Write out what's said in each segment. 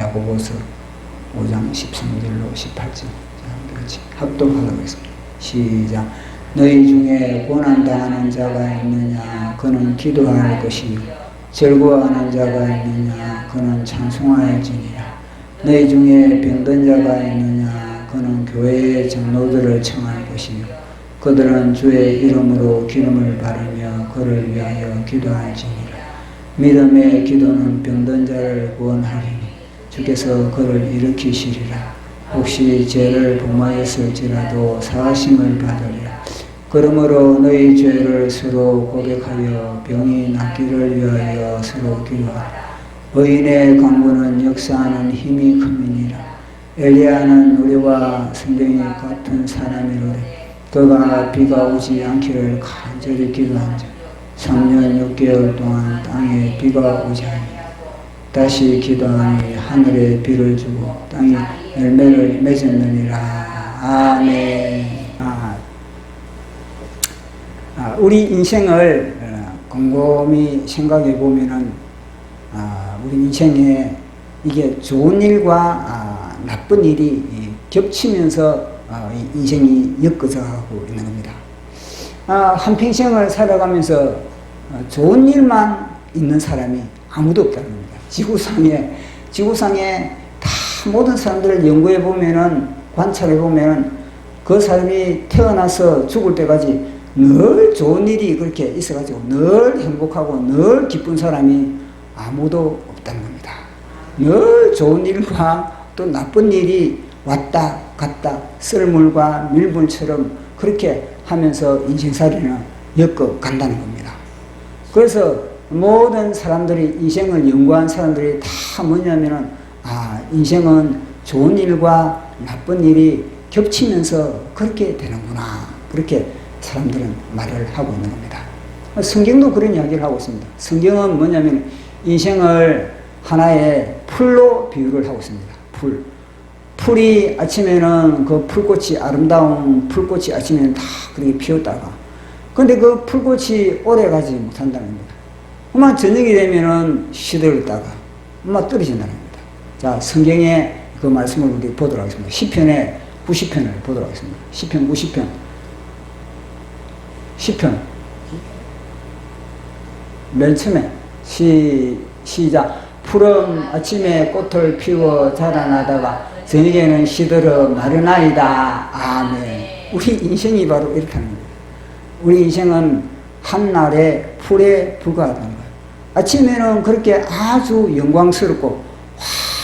야고보서 5장 13절로 18절. 자, 같이 합독하도록 하겠습니다. 시작. 너희 중에 고난당하는 자가 있느냐? 그는 기도할 것이요. 즐거워하는 자가 있느냐? 그는 찬송할지니라. 너희 중에 병든 자가 있느냐? 그는 교회의 장로들을 청할 것이요. 그들은 주의 이름으로 기름을 바르며 그를 위하여 기도할지니라. 믿음의 기도는 병든 자를 구원하리니 주께서 그를 일으키시리라. 혹시 죄를 범하였을지라도 사하심을 받으리라. 그러므로 너희 죄를 서로 고백하여 병이 낫기를 위하여 서로 기도하라. 의인의 강구는 역사하는 힘이 큼이니라. 엘리야는 우리와 성경이 같은 사람이로되 그가 비가 오지 않기를 간절히 기도한 자 3년 6개월 동안 땅에 비가 오지 아니하니 다시 기도하니 하늘에 비를 주고 땅이 열매를 맺었느니라. 아멘. 우리 인생을 곰곰이 생각해 보면은 우리 인생에 이게 좋은 일과 나쁜 일이 겹치면서 인생이 엮어져 가고 있는 겁니다. 한평생을 살아가면서 좋은 일만 있는 사람이 아무도 없다는 겁니다. 지구상에 다 모든 사람들을 연구해 보면은, 관찰해 보면은 그 사람이 태어나서 죽을 때까지 늘 좋은 일이 그렇게 있어가지고 늘 행복하고 늘 기쁜 사람이 아무도 없다는 겁니다. 늘 좋은 일과 또 나쁜 일이 왔다 갔다 썰물과 밀물처럼 그렇게 하면서 인생살이는 엮어 간다는 겁니다. 그래서 모든 사람들이, 인생을 연구한 사람들이 다 뭐냐면은 인생은 좋은 일과 나쁜 일이 겹치면서 그렇게 되는구나, 그렇게 사람들은 말을 하고 있는 겁니다. 성경도 그런 이야기를 하고 있습니다. 성경은 뭐냐면 인생을 하나의 풀로 비유를 하고 있습니다. 풀이 아침에는 그 풀꽃이, 아름다운 풀꽃이 아침에는 다 그렇게 피었다가, 근데 그 풀꽃이 오래 가지 못한다는 겁니다. 아마 저녁이 되면은 시들었다가 아마 떨어진다는 겁니다. 자, 성경의 그 말씀을 우리 보도록 하겠습니다. 시편의 90편을 보도록 하겠습니다. 시편 90편. 시편. 맨 처음에 시작. 푸른 아침에 꽃을 피워 자라나다가 저녁에는 시들어 마르나이다. 아멘. 우리 인생이 바로 이렇다는 거예요. 우리 인생은 한날의 풀에 불과하다는 거예요. 아침에는 그렇게 아주 영광스럽고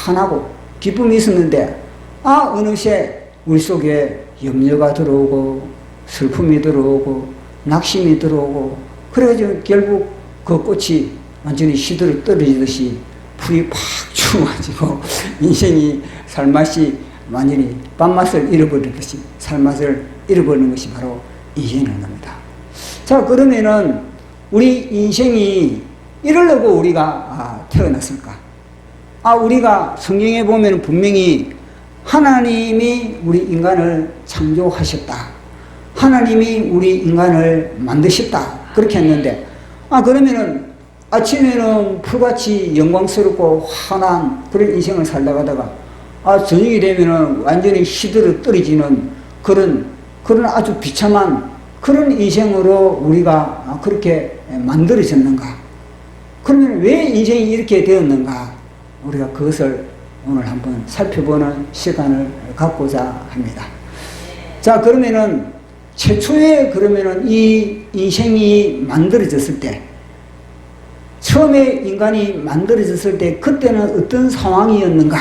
환하고 기쁨이 있었는데 어느새 우리 속에 염려가 들어오고 슬픔이 들어오고 낙심이 들어오고, 그래가지고 결국 그 꽃이 완전히 시들어 떨어지듯이 풀이 팍 죽어가지고 인생이 살맛이 완전히 밥맛을 잃어버리듯이 살맛을 잃어버리는 것이 바로 인생인 겁니다. 자, 그러면은 우리 인생이 이러려고 우리가 태어났을까? 우리가 성경에 보면 분명히 하나님이 우리 인간을 창조하셨다, 하나님이 우리 인간을 만드셨다, 그렇게 했는데, 그러면은 아침에는 풀같이 영광스럽고 환한 그런 인생을 살다가다가 저녁이 되면은 완전히 시들어 떨어지는 그런 아주 비참한 그런 인생으로 우리가 그렇게 만들어졌는가? 그러면 왜 인생이 이렇게 되었는가? 우리가 그것을 오늘 한번 살펴보는 시간을 갖고자 합니다. 자, 그러면은 최초에 그러면은 이 인생이 만들어졌을 때, 처음에 인간이 만들어졌을 때 그때는 어떤 상황이었는가?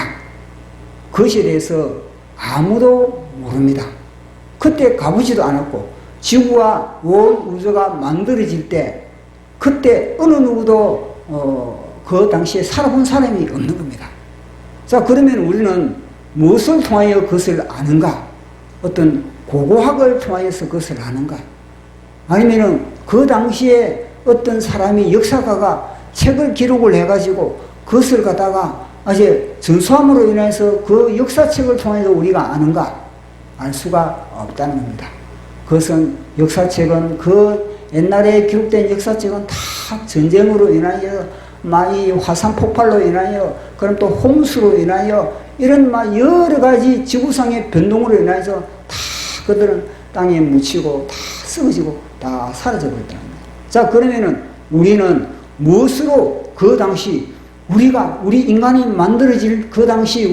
그것에 대해서 아무도 모릅니다. 그때 가보지도 않았고, 지구와 온 우주가 만들어질 때 그때 어느 누구도 그 당시에 살아본 사람이 없는 겁니다. 자, 그러면 우리는 무엇을 통하여 그것을 아는가? 어떤 고고학을 통하여서 그것을 아는가? 아니면은 그 당시에 어떤 사람이, 역사가가 책을 기록을 해가지고 그것을 갖다가 이제 전수함으로 인해서 그 역사책을 통해서 우리가 아는가? 알 수가 없다는 겁니다. 그것은 역사책은, 그 옛날에 기록된 역사책은 다 전쟁으로 인하여 막 이 화산 폭발로 인하여, 그럼 또 홍수로 인하여, 이런 막 여러 가지 지구상의 변동으로 인해서 다 그들은 땅에 묻히고 다 썩어지고 다 사라져 버렸다는 거예요. 자, 그러면은 우리는 무엇으로 그 당시 우리 인간이 만들어질 그 당시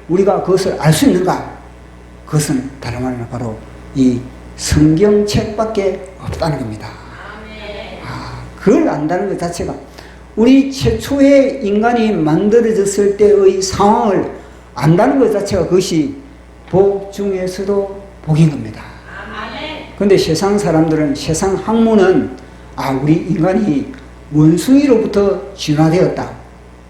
우리가 그것을 알 수 있는가? 그것은 다름 아니라 바로 이 성경책밖에 없다는 겁니다. 그걸 안다는 것 자체가 우리 최초의 인간이 만들어졌을 때의 상황을 안다는 것 자체가 그것이 복 중에서도 복인 겁니다. 그런데 세상 사람들은, 세상 학문은 우리 인간이 원숭이로부터 진화되었다,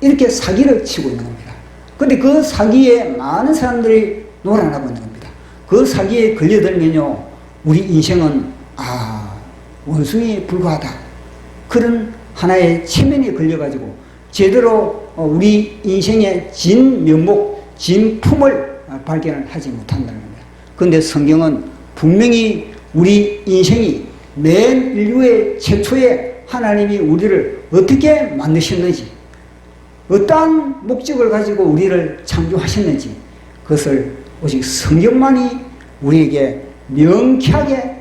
이렇게 사기를 치고 있는 겁니다. 그런데 그 사기에 많은 사람들이 놀아나고 있는 겁니다. 그 사기에 걸려들면요, 우리 인생은 원숭이에 불과하다, 그런 하나의 체면에 걸려가지고 제대로 우리 인생의 진면목, 진품을 발견을 하지 못한다는 겁니다. 그런데 성경은 분명히 우리 인생이 맨 인류의 최초의 하나님이 우리를 어떻게 만드셨는지, 어떠한 목적을 가지고 우리를 창조하셨는지, 그것을 오직 성경만이 우리에게 명쾌하게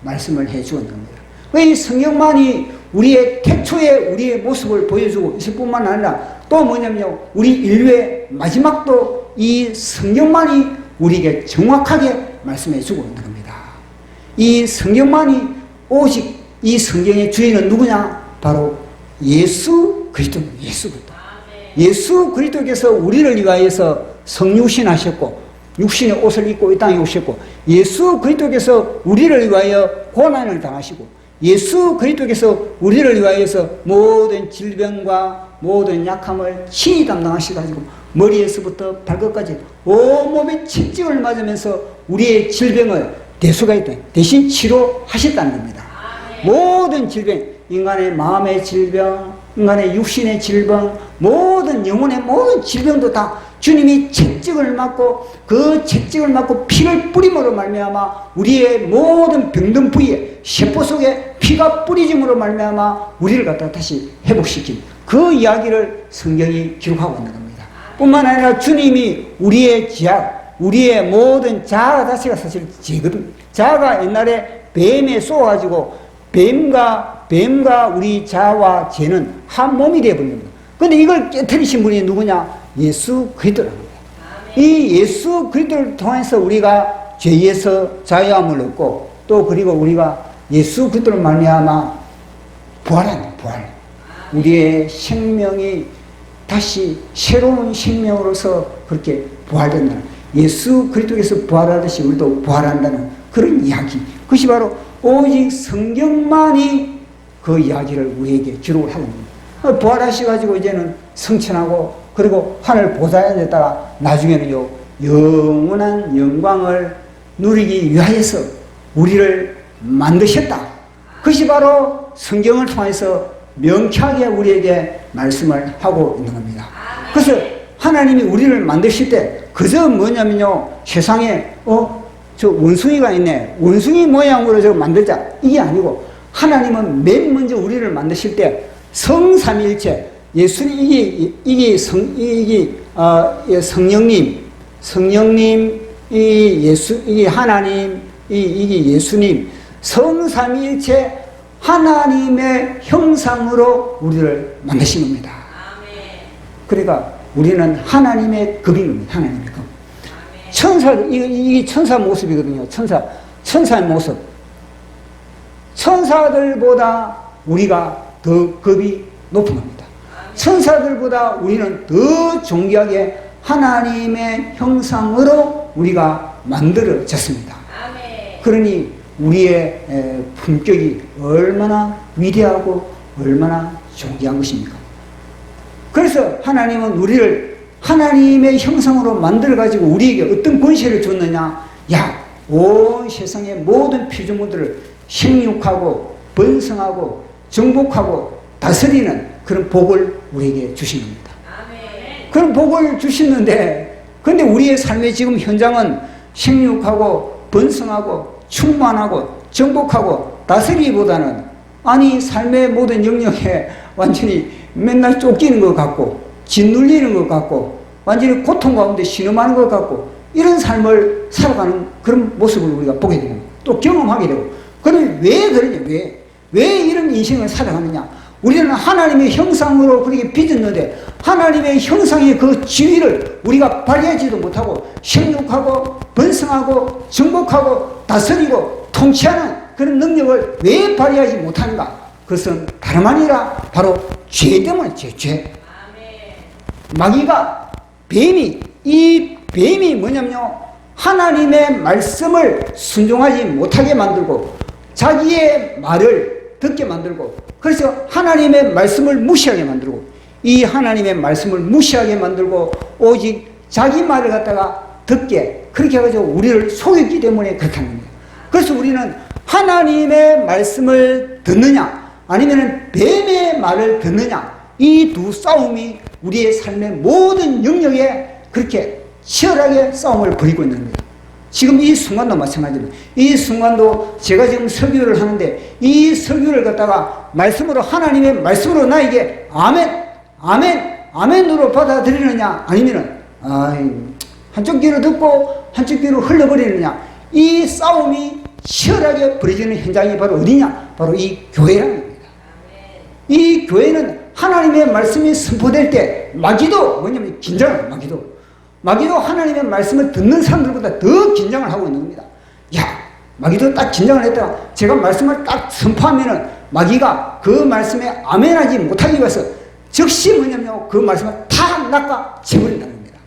말씀을 해주고 있는 겁니다. 이 성경만이 우리의 태초의 우리의 모습을 보여주고 있을 뿐만 아니라 또 뭐냐면요, 우리 인류의 마지막도 이 성경만이 우리에게 정확하게 말씀해주고 있는 겁니다. 이 성경만이, 오직 이 성경의 주인은 누구냐? 바로 예수 그리스도입니다. 예수 그리스도. 예수 그리스도께서 우리를 위하여서 성육신하셨고, 육신의 옷을 입고 이 땅에 오셨고, 예수 그리스도께서 우리를 위하여 고난을 당하시고, 예수 그리스도께서 우리를 위하여서 모든 질병과 모든 약함을 친히 담당하셔가지고 머리에서부터 발끝까지 온몸에 채찍을 맞으면서 우리의 질병을 대수가 있다 대신 치료하셨다는 겁니다. 모든 질병, 인간의 마음의 질병, 인간의 육신의 질병, 모든 영혼의 모든 질병도 다 주님이 채찍을 맞고, 그 채찍을 맞고 피를 뿌림으로 말미암아 우리의 모든 병든 부위에 세포 속에 피가 뿌리짐으로 말미암아 우리를 갖다 다시 회복시킨 그 이야기를 성경이 기록하고 있는 겁니다. 뿐만 아니라 주님이 우리의 죄악, 우리의 모든 자아 자체가 사실 죄거든. 자아가 옛날에 뱀에 쏘아가지고 뱀과 우리 자아와 죄는 한 몸이 되어버린 겁니다. 그런데 이걸 깨뜨리신 분이 누구냐? 예수 그리스도라는 거예요. 이 예수 그리스도를 통해서 우리가 죄에서 자유함을 얻고, 또 그리고 우리가 예수 그리스도를 말미암아 부활하는 부활. 우리의 생명이 다시 새로운 생명으로서 그렇게 부활된다는, 예수 그리스도께서 부활하듯이 우리도 부활한다는 그런 이야기. 그것이 바로 오직 성경만이 그 이야기를 우리에게 기록을 하는 겁니다. 부활하셔가지고 이제는 성천하고, 그리고 하늘 보좌에 앉았다가 나중에는요, 영원한 영광을 누리기 위하여서 우리를 만드셨다. 그것이 바로 성경을 통해서 명쾌하게 우리에게 말씀을 하고 있는 겁니다. 그래서 하나님이 우리를 만드실 때 그저 뭐냐면요, 세상에 저 원숭이가 있네, 원숭이 모양으로 저거 만들자, 이게 아니고, 하나님은 맨 먼저 우리를 만드실 때 성삼위일체, 예수님, 이게 성령님, 이게 하나님, 이게 예수님, 성삼위일체 하나님의 형상으로 우리를 만드신 겁니다. 그러니까 우리는 하나님의 급인 겁니다. 하나님의 급. 이게 천사 모습이거든요. 천사의 모습. 천사들보다 우리가 더 급이 높은 겁니다. 천사들보다 우리는 더 존귀하게 하나님의 형상으로 우리가 만들어졌습니다. 그러니 우리의 품격이 얼마나 위대하고 얼마나 존귀한 것입니까? 그래서 하나님은 우리를 하나님의 형상으로 만들어가지고 우리에게 어떤 권세를 줬느냐? 온 세상의 모든 피조물들을 생육하고 번성하고 정복하고 다스리는 그런 복을 우리에게 주신 겁니다. 그런 복을 주시는데, 근데 우리의 삶의 지금 현장은 생육하고 번성하고 충만하고 정복하고 다스리기보다는 삶의 모든 영역에 완전히 맨날 쫓기는 것 같고, 짓눌리는 것 같고, 완전히 고통 가운데 신음하는 것 같고, 이런 삶을 살아가는 그런 모습을 우리가 보게 되고, 또 경험하게 되고, 그러면 왜 그러냐, 왜 이런 인생을 살아가느냐? 우리는 하나님의 형상으로 그렇게 빚었는데, 하나님의 형상의 그 지위를 우리가 발휘하지도 못하고, 생육하고, 번성하고, 정복하고, 다스리고, 통치하는 그런 능력을 왜 발휘하지 못하는가? 그것은 다름 아니라 바로 죄 때문에 죄. 마귀가, 이 뱀이 뭐냐면요, 하나님의 말씀을 순종하지 못하게 만들고, 자기의 말을 듣게 만들고, 그래서 하나님의 말씀을 무시하게 만들고, 이 하나님의 말씀을 무시하게 만들고, 오직 자기 말을 갖다가 듣게, 그렇게 해가지고 우리를 속였기 때문에 그렇다는 겁니다. 그래서 우리는 하나님의 말씀을 듣느냐, 아니면 뱀의 말을 듣느냐, 이 두 싸움이 우리의 삶의 모든 영역에 그렇게 치열하게 싸움을 벌이고 있는 겁니다. 지금 이 순간도 마찬가지입니다. 이 순간도 제가 지금 설교를 하는데, 이 설교를 갖다가 말씀으로, 하나님의 말씀으로 나에게 아멘으로 받아들이느냐, 아니면은 한쪽 귀로 듣고 한쪽 귀로 흘려버리느냐, 이 싸움이 치열하게 벌어지는 현장이 바로 어디냐? 바로 이 교회라는 겁니다. 이 교회는 하나님의 말씀이 선포될 때 마귀도 뭐냐면 긴장을, 마귀도 하나님의 말씀을 듣는 사람들보다 더 긴장을 하고 있는 겁니다. 야, 마귀도 딱 긴장을 했다가 제가 말씀을 딱 선포하면은 마귀가 그 말씀에 아멘하지 못하기 위해서 즉시 뭐냐면 그 말씀을 다 낚아채버린다는 겁니다.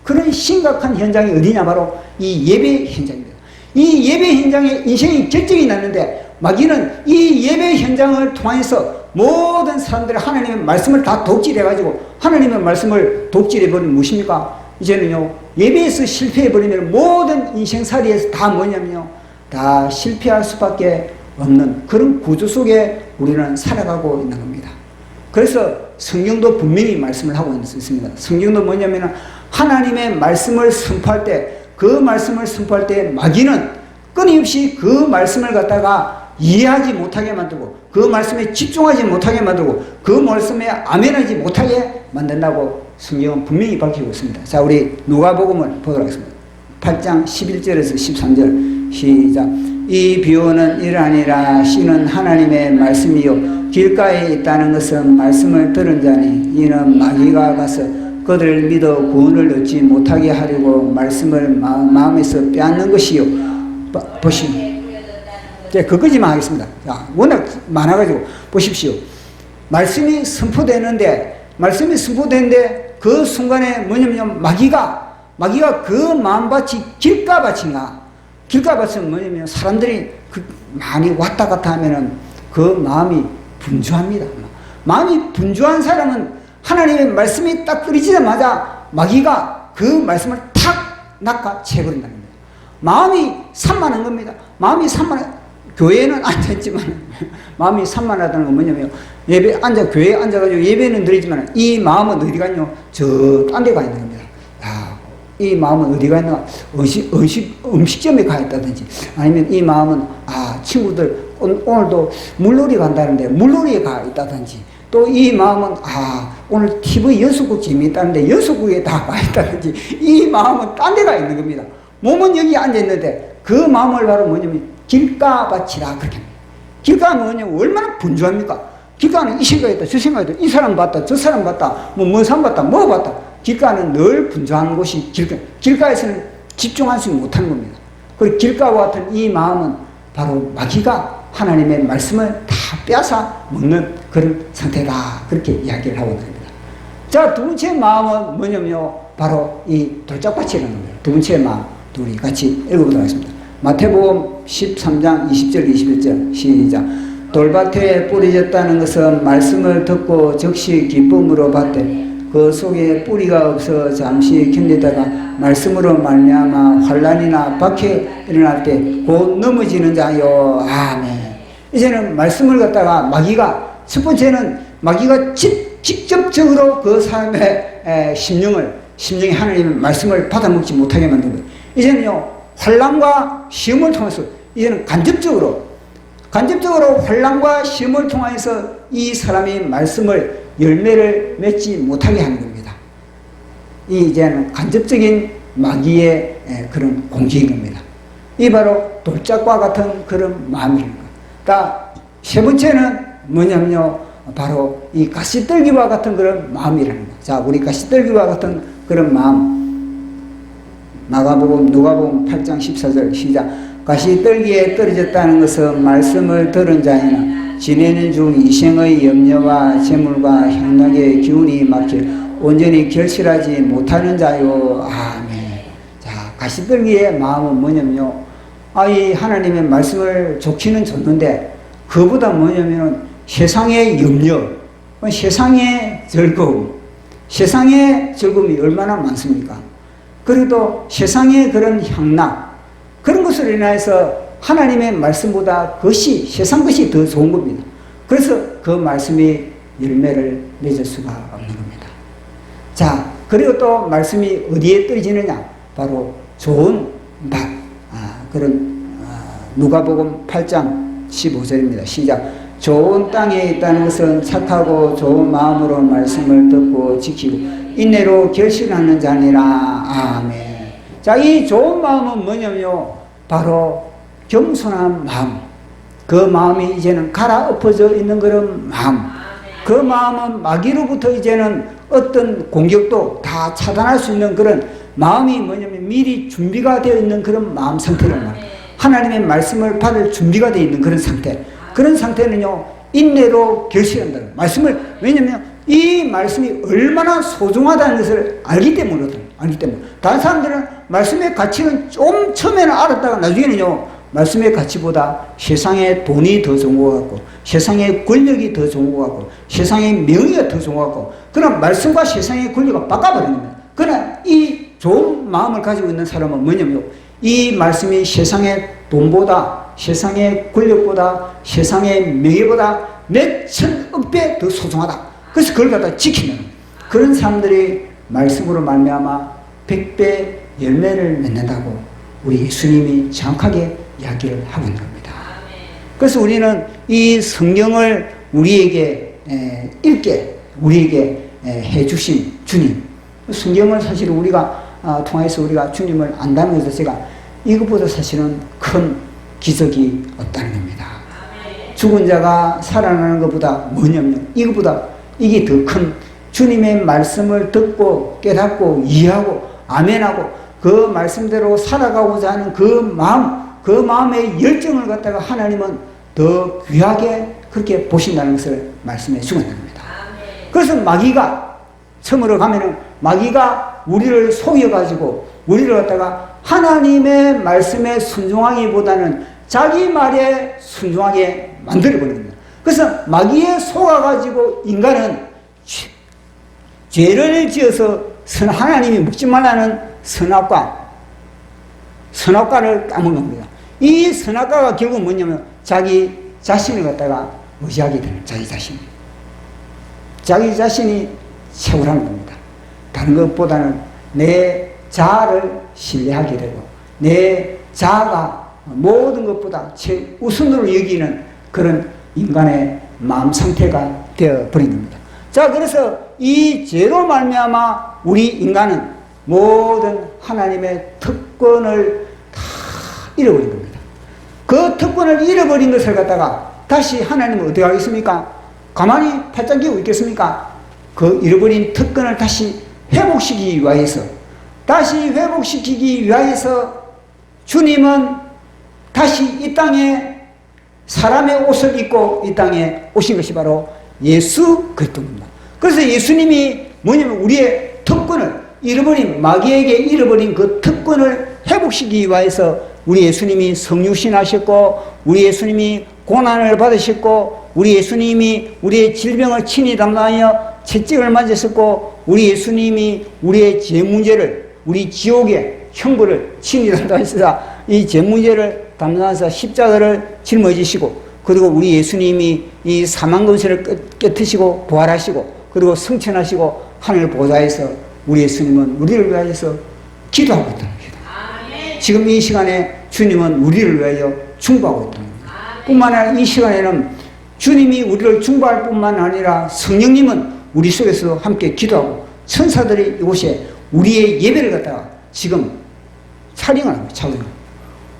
그런 심각한 현장이 어디냐? 바로 이 예배 현장입니다. 이 예배 현장에 인생의 결정이 났는데, 마귀는 이 예배 현장을 통해서 모든 사람들이 하나님의 말씀을 다 독질해가지고, 하나님의 말씀을 독질해버리면 무엇입니까? 이제는요, 예배에서 실패해버리면 모든 인생살이에서 다 뭐냐면요, 다 실패할 수밖에 없는 그런 구조 속에 우리는 살아가고 있는 겁니다. 그래서 성경도 분명히 말씀을 하고 있습니다. 성경도 뭐냐면 하나님의 말씀을 선포할 때, 그 말씀을 선포할 때 마귀는 끊임없이 그 말씀을 갖다가 이해하지 못하게 만들고, 그 말씀에 집중하지 못하게 만들고, 그 말씀에 아멘하지 못하게 만든다고 성경은 분명히 밝히고 있습니다. 자, 우리 누가복음을 보도록 하겠습니다. 8장 11절에서 13절 시작. 이 비유는 이러하니라. 씨는 하나님의 말씀이요 길가에 있다는 것은 말씀을 들은 자니, 이는 마귀가 가서 그들을 믿어 구원을 얻지 못하게 하려고 말씀을 마음에서 빼앗는 것이요. 보시오. 그거지만 하겠습니다. 자, 워낙 많아가지고 보십시오. 말씀이 선포되는데 그 순간에 뭐냐면 마귀가 그 마음밭이 길가밭인가? 길가밭은 뭐냐면 사람들이 많이 왔다 갔다 하면은 그 마음이 분주합니다. 마음이 분주한 사람은 하나님의 말씀이 딱 떨어지자마자 마귀가 그 말씀을 탁 낚아채버린다는 겁니다. 마음이 산만한 겁니다. 마음이 산만한, 교회에는 앉아있지만 마음이 산만하다는 건 뭐냐면, 교회에 앉아가지고 예배는 드리지만 이 마음은 어디 갔냐? 저 딴 데 가 있는 겁니다. 야, 이 마음은 어디 가 있나? 음식점에 가 있다든지, 아니면 이 마음은 친구들 오늘도 물놀이 간다는데 물놀이에 가 있다든지, 또 이 마음은 오늘 TV 연속극 재미있다는데 연속극에 다 가 있다든지, 이 마음은 딴 데 가 있는 겁니다. 몸은 여기 앉아있는데 그 마음을 바로 뭐냐면 길가밭이라 그렇게 합니다. 길가는 뭐냐면 얼마나 분주합니까? 길가는 이 생각이 있다, 저 생각이 있다, 이 사람 봤다, 저 사람 봤다, 뭔 사람 봤다, 뭐 봤다. 길가는 늘 분주한 곳이 길가에서는 집중할 수 못하는 겁니다. 그리고 길가와 같은 이 마음은 바로 마귀가 하나님의 말씀을 다 빼앗아 먹는 그런 상태다, 그렇게 이야기를 하고 있습니다. 자, 두 번째 마음은 뭐냐면요, 바로 이 돌짝밭이라는 겁니다. 두 번째 마음, 우리 같이 읽어보도록 하겠습니다. 마태복음 13장 20절 21절 시작. 돌밭에 뿌려졌다는 것은 말씀을 듣고 즉시 기쁨으로 받되 그 속에 뿌리가 없어 잠시 견디다가 말씀으로 말미암아 환난이나 박해 일어날 때 곧 넘어지는 자요. 아멘. 이제는 말씀을 갖다가 마귀가, 첫 번째는 마귀가 직접적으로 그 사람의 심령에 하나님의 말씀을 받아먹지 못하게 만듭니다. 이제는요, 환난과 시험을 통해서, 이제는 간접적으로 환난과 시험을 통해서 이 사람이 말씀을 열매를 맺지 못하게 하는 겁니다. 이 이제는 간접적인 마귀의 그런 공격인 겁니다. 이 바로 돌짝과 같은 그런 마음이라는 것. 세 번째는 뭐냐면요, 바로 이 가시떨기와 같은 그런 마음이라는 것. 자, 우리 가시떨기와 같은 그런 마음. 누가복음 8장 14절 시작. 가시떨기에 떨어졌다는 것은 말씀을 들은 자이나 지내는 중 이생의 염려와 재물과 향락의 기운이 막힐 온전히 결실하지 못하는 자요. 아멘. 자, 가시떨기의 마음은 뭐냐면요, 이 하나님의 말씀을 좋기는 좋는데 그보다 뭐냐면은 세상의 염려, 세상의 즐거움, 세상의 즐거움이 얼마나 많습니까? 그리고 또 세상의 그런 향락, 그런 것으로 인해서 하나님의 말씀보다 그것이, 세상 것이 더 좋은 겁니다. 그래서 그 말씀이 열매를 맺을 수가 없는 겁니다. 자, 그리고 또 말씀이 어디에 떨어지느냐? 바로 좋은 밭. 누가복음 8장 15절입니다. 시작. 좋은 땅에 있다는 것은 착하고 좋은 마음으로 말씀을 듣고 지키고 인내로 결실하는 자니라. 아멘. 자, 이 좋은 마음은 뭐냐면요, 바로 겸손한 마음. 그 마음이 이제는 갈아엎어져 있는 그런 마음. 그 마음은 마귀로부터 이제는 어떤 공격도 다 차단할 수 있는 그런 마음이 뭐냐면 미리 준비가 되어 있는 그런 마음 상태란 말이에요. 하나님의 말씀을 받을 준비가 되어 있는 그런 상태. 그런 상태는요, 인내로 결실한다. 말씀을, 왜냐면 이 말씀이 얼마나 소중하다는 것을 알기 때문이거든요. 다른 사람들은 말씀의 가치는 좀 처음에는 알았다가 나중에는요, 말씀의 가치보다 세상의 돈이 더 좋은 것 같고, 세상의 권력이 더 좋은 것 같고, 세상의 명예가 더 좋은 것 같고, 그럼 말씀과 세상의 권력을 바꿔버리는 거예요. 그러나 이 좋은 마음을 가지고 있는 사람은 뭐냐면, 이 말씀이 세상의 돈보다, 세상의 권력보다, 세상의 명예보다 몇 천억 배 더 소중하다. 그래서 그걸 갖다 지키는 그런 사람들이 말씀으로 말미암아 100배 열매를 맺는다고 우리 예수님이 정확하게 이야기를 하고 있는 겁니다. 그래서 우리는 이 성경을 우리에게 읽게, 우리에게 해주신 주님, 성경을 사실 우리가 통해서 우리가 주님을 안다는 것을 제가 이것보다 사실은 큰 기적이 없다는 겁니다. 죽은 자가 살아나는 것보다 뭐냐면 이것보다 이게 더 큰 주님의 말씀을 듣고 깨닫고 이해하고 아멘하고 그 말씀대로 살아가고자 하는 그 마음, 그 마음의 열정을 갖다가 하나님은 더 귀하게 그렇게 보신다는 것을 말씀해 주고 있는 겁니다. 그래서 마귀가 처음으로 가면은 마귀가 우리를 속여가지고 우리를 갖다가 하나님의 말씀에 순종하기보다는 자기 말에 순종하게 만들어버리는 겁니다. 그래서 마귀에 속아가지고 인간은 죄를 지어서 하나님이 먹지 말라는 선악과를 까먹은 겁니다. 이 선악과가 결국 뭐냐면 자기 자신을 갖다가 의지하게 되는, 자기 자신이 최고라는 겁니다. 다른 것보다는 내 자아를 신뢰하게 되고 내 자아가 모든 것보다 최우선으로 여기는 그런 인간의 마음 상태가 되어버린 겁니다. 자, 그래서 이 죄로 말미암아 우리 인간은 모든 하나님의 특권을 다 잃어버린 겁니다. 그 특권을 잃어버린 것을 갖다가 다시 하나님은 어떻게 하겠습니까? 가만히 팔짱 끼고 있겠습니까? 그 잃어버린 특권을 다시 회복시키기 위하여서 주님은 다시 이 땅에 사람의 옷을 입고 이 땅에 오신 것이 바로 예수 그리스도입니다. 그래서 예수님이 뭐냐면 우리의 특권을 잃어버린, 마귀에게 잃어버린 그 특권을 회복시키기 위해서 우리 예수님이 성육신하셨고 우리 예수님이 고난을 받으셨고 우리 예수님이 우리의 질병을 친히 담당하여 채찍을 맞으셨고 우리 예수님이 우리의 죄 문제를, 우리 지옥의 형벌을 친히 담당하시사 이 죄 문제를 담당하사 십자가를 짊어지시고 그리고 우리 예수님이 이 사망금세를 깨트시고 부활하시고 그리고 승천하시고 하늘 보좌에서 우리 예수님은 우리를 위하여서 기도하고 있다는 겁니다. 지금 이 시간에 주님은 우리를 위하여 중보하고 있다는 겁니다. 뿐만 아니라 이 시간에는 주님이 우리를 중보할 뿐만 아니라 성령님은 우리 속에서 함께 기도하고 천사들이 이곳에 우리의 예배를 갖다가 지금 촬영을 합니다. 촬영.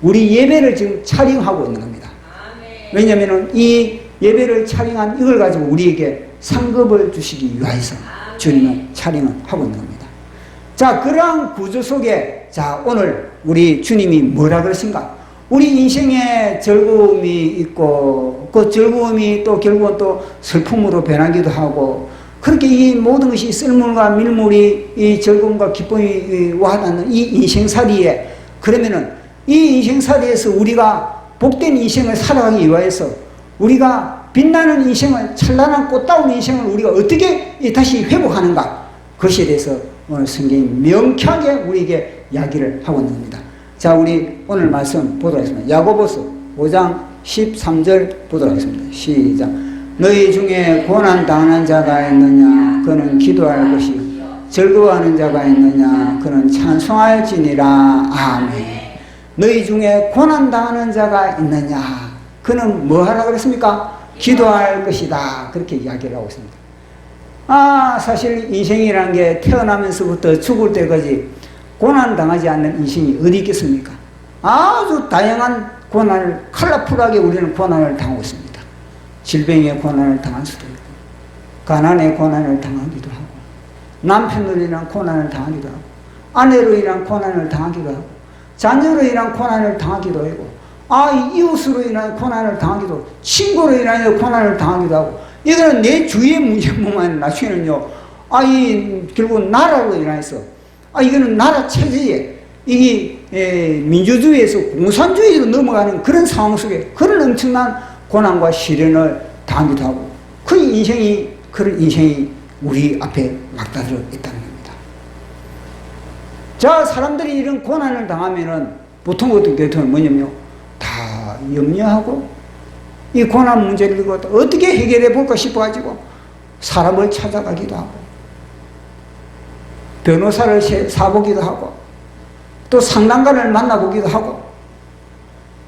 우리 예배를 지금 촬영하고 있는 겁니다. 왜냐하면 이 예배를 촬영한 이걸 가지고 우리에게 상급을 주시기 위해서 주님은 촬영을 하고 있는 겁니다. 자, 그러한 구조 속에 자, 오늘 우리 주님이 뭐라 그러신가? 우리 인생에 즐거움이 있고 그 즐거움이 또 결국은 또 슬픔으로 변하기도 하고 그렇게 이 모든 것이 쓸물과 밀물이 이 즐거움과 기쁨이 와닿는 이 인생살이에 그러면은 이 인생살이에서 우리가 복된 인생을 살아가기 위해서 우리가 빛나는 인생을 찬란한 꽃다운 인생을 우리가 어떻게 다시 회복하는가 그것에 대해서 오늘 성경이 명쾌하게 우리에게 이야기를 하고 있는 겁니다. 자, 우리 오늘 말씀 보도록 하겠습니다. 야고보서 5장 13절 보도록 하겠습니다. 시작. 너희 중에 고난 당하는 자가 있느냐 그는 기도할 것이 즐거워하는 자가 있느냐 그는 찬송할지니라. 아멘. 너희 중에 고난 당하는 자가 있느냐 그는 뭐 하라 그랬습니까? 기도할 것이다. 그렇게 이야기를 하고 있습니다. 사실 인생이라는 게 태어나면서부터 죽을 때까지 고난당하지 않는 인생이 어디 있겠습니까? 아주 다양한 고난을, 컬러풀하게 우리는 고난을 당하고 있습니다. 질병의 고난을 당할 수도 있고, 가난의 고난을 당하기도 하고, 남편으로 인한 고난을 당하기도 하고, 아내로 인한 고난을 당하기도 하고, 자녀로 인한 고난을 당하기도 하고, 이웃으로 인한 고난을 당하기도 하고, 친구로 인한 고난을 당하기도 하고, 이거는 내 주위의 문제만 나중에는요, 결국 나라로 인해서, 이거는 나라 체제에, 이게, 민주주의에서 공산주의로 넘어가는 그런 상황 속에 그런 엄청난 고난과 시련을 당하기도 하고, 그런 인생이 우리 앞에 막다르 있다는 겁니다. 자, 사람들이 이런 고난을 당하면은 보통 어떻게 되면 뭐냐면요, 다 염려하고, 이 고난 문제를 어떻게 해결해 볼까 싶어가지고 사람을 찾아가기도 하고, 변호사를 사보기도 하고, 또 상담가를 만나보기도 하고,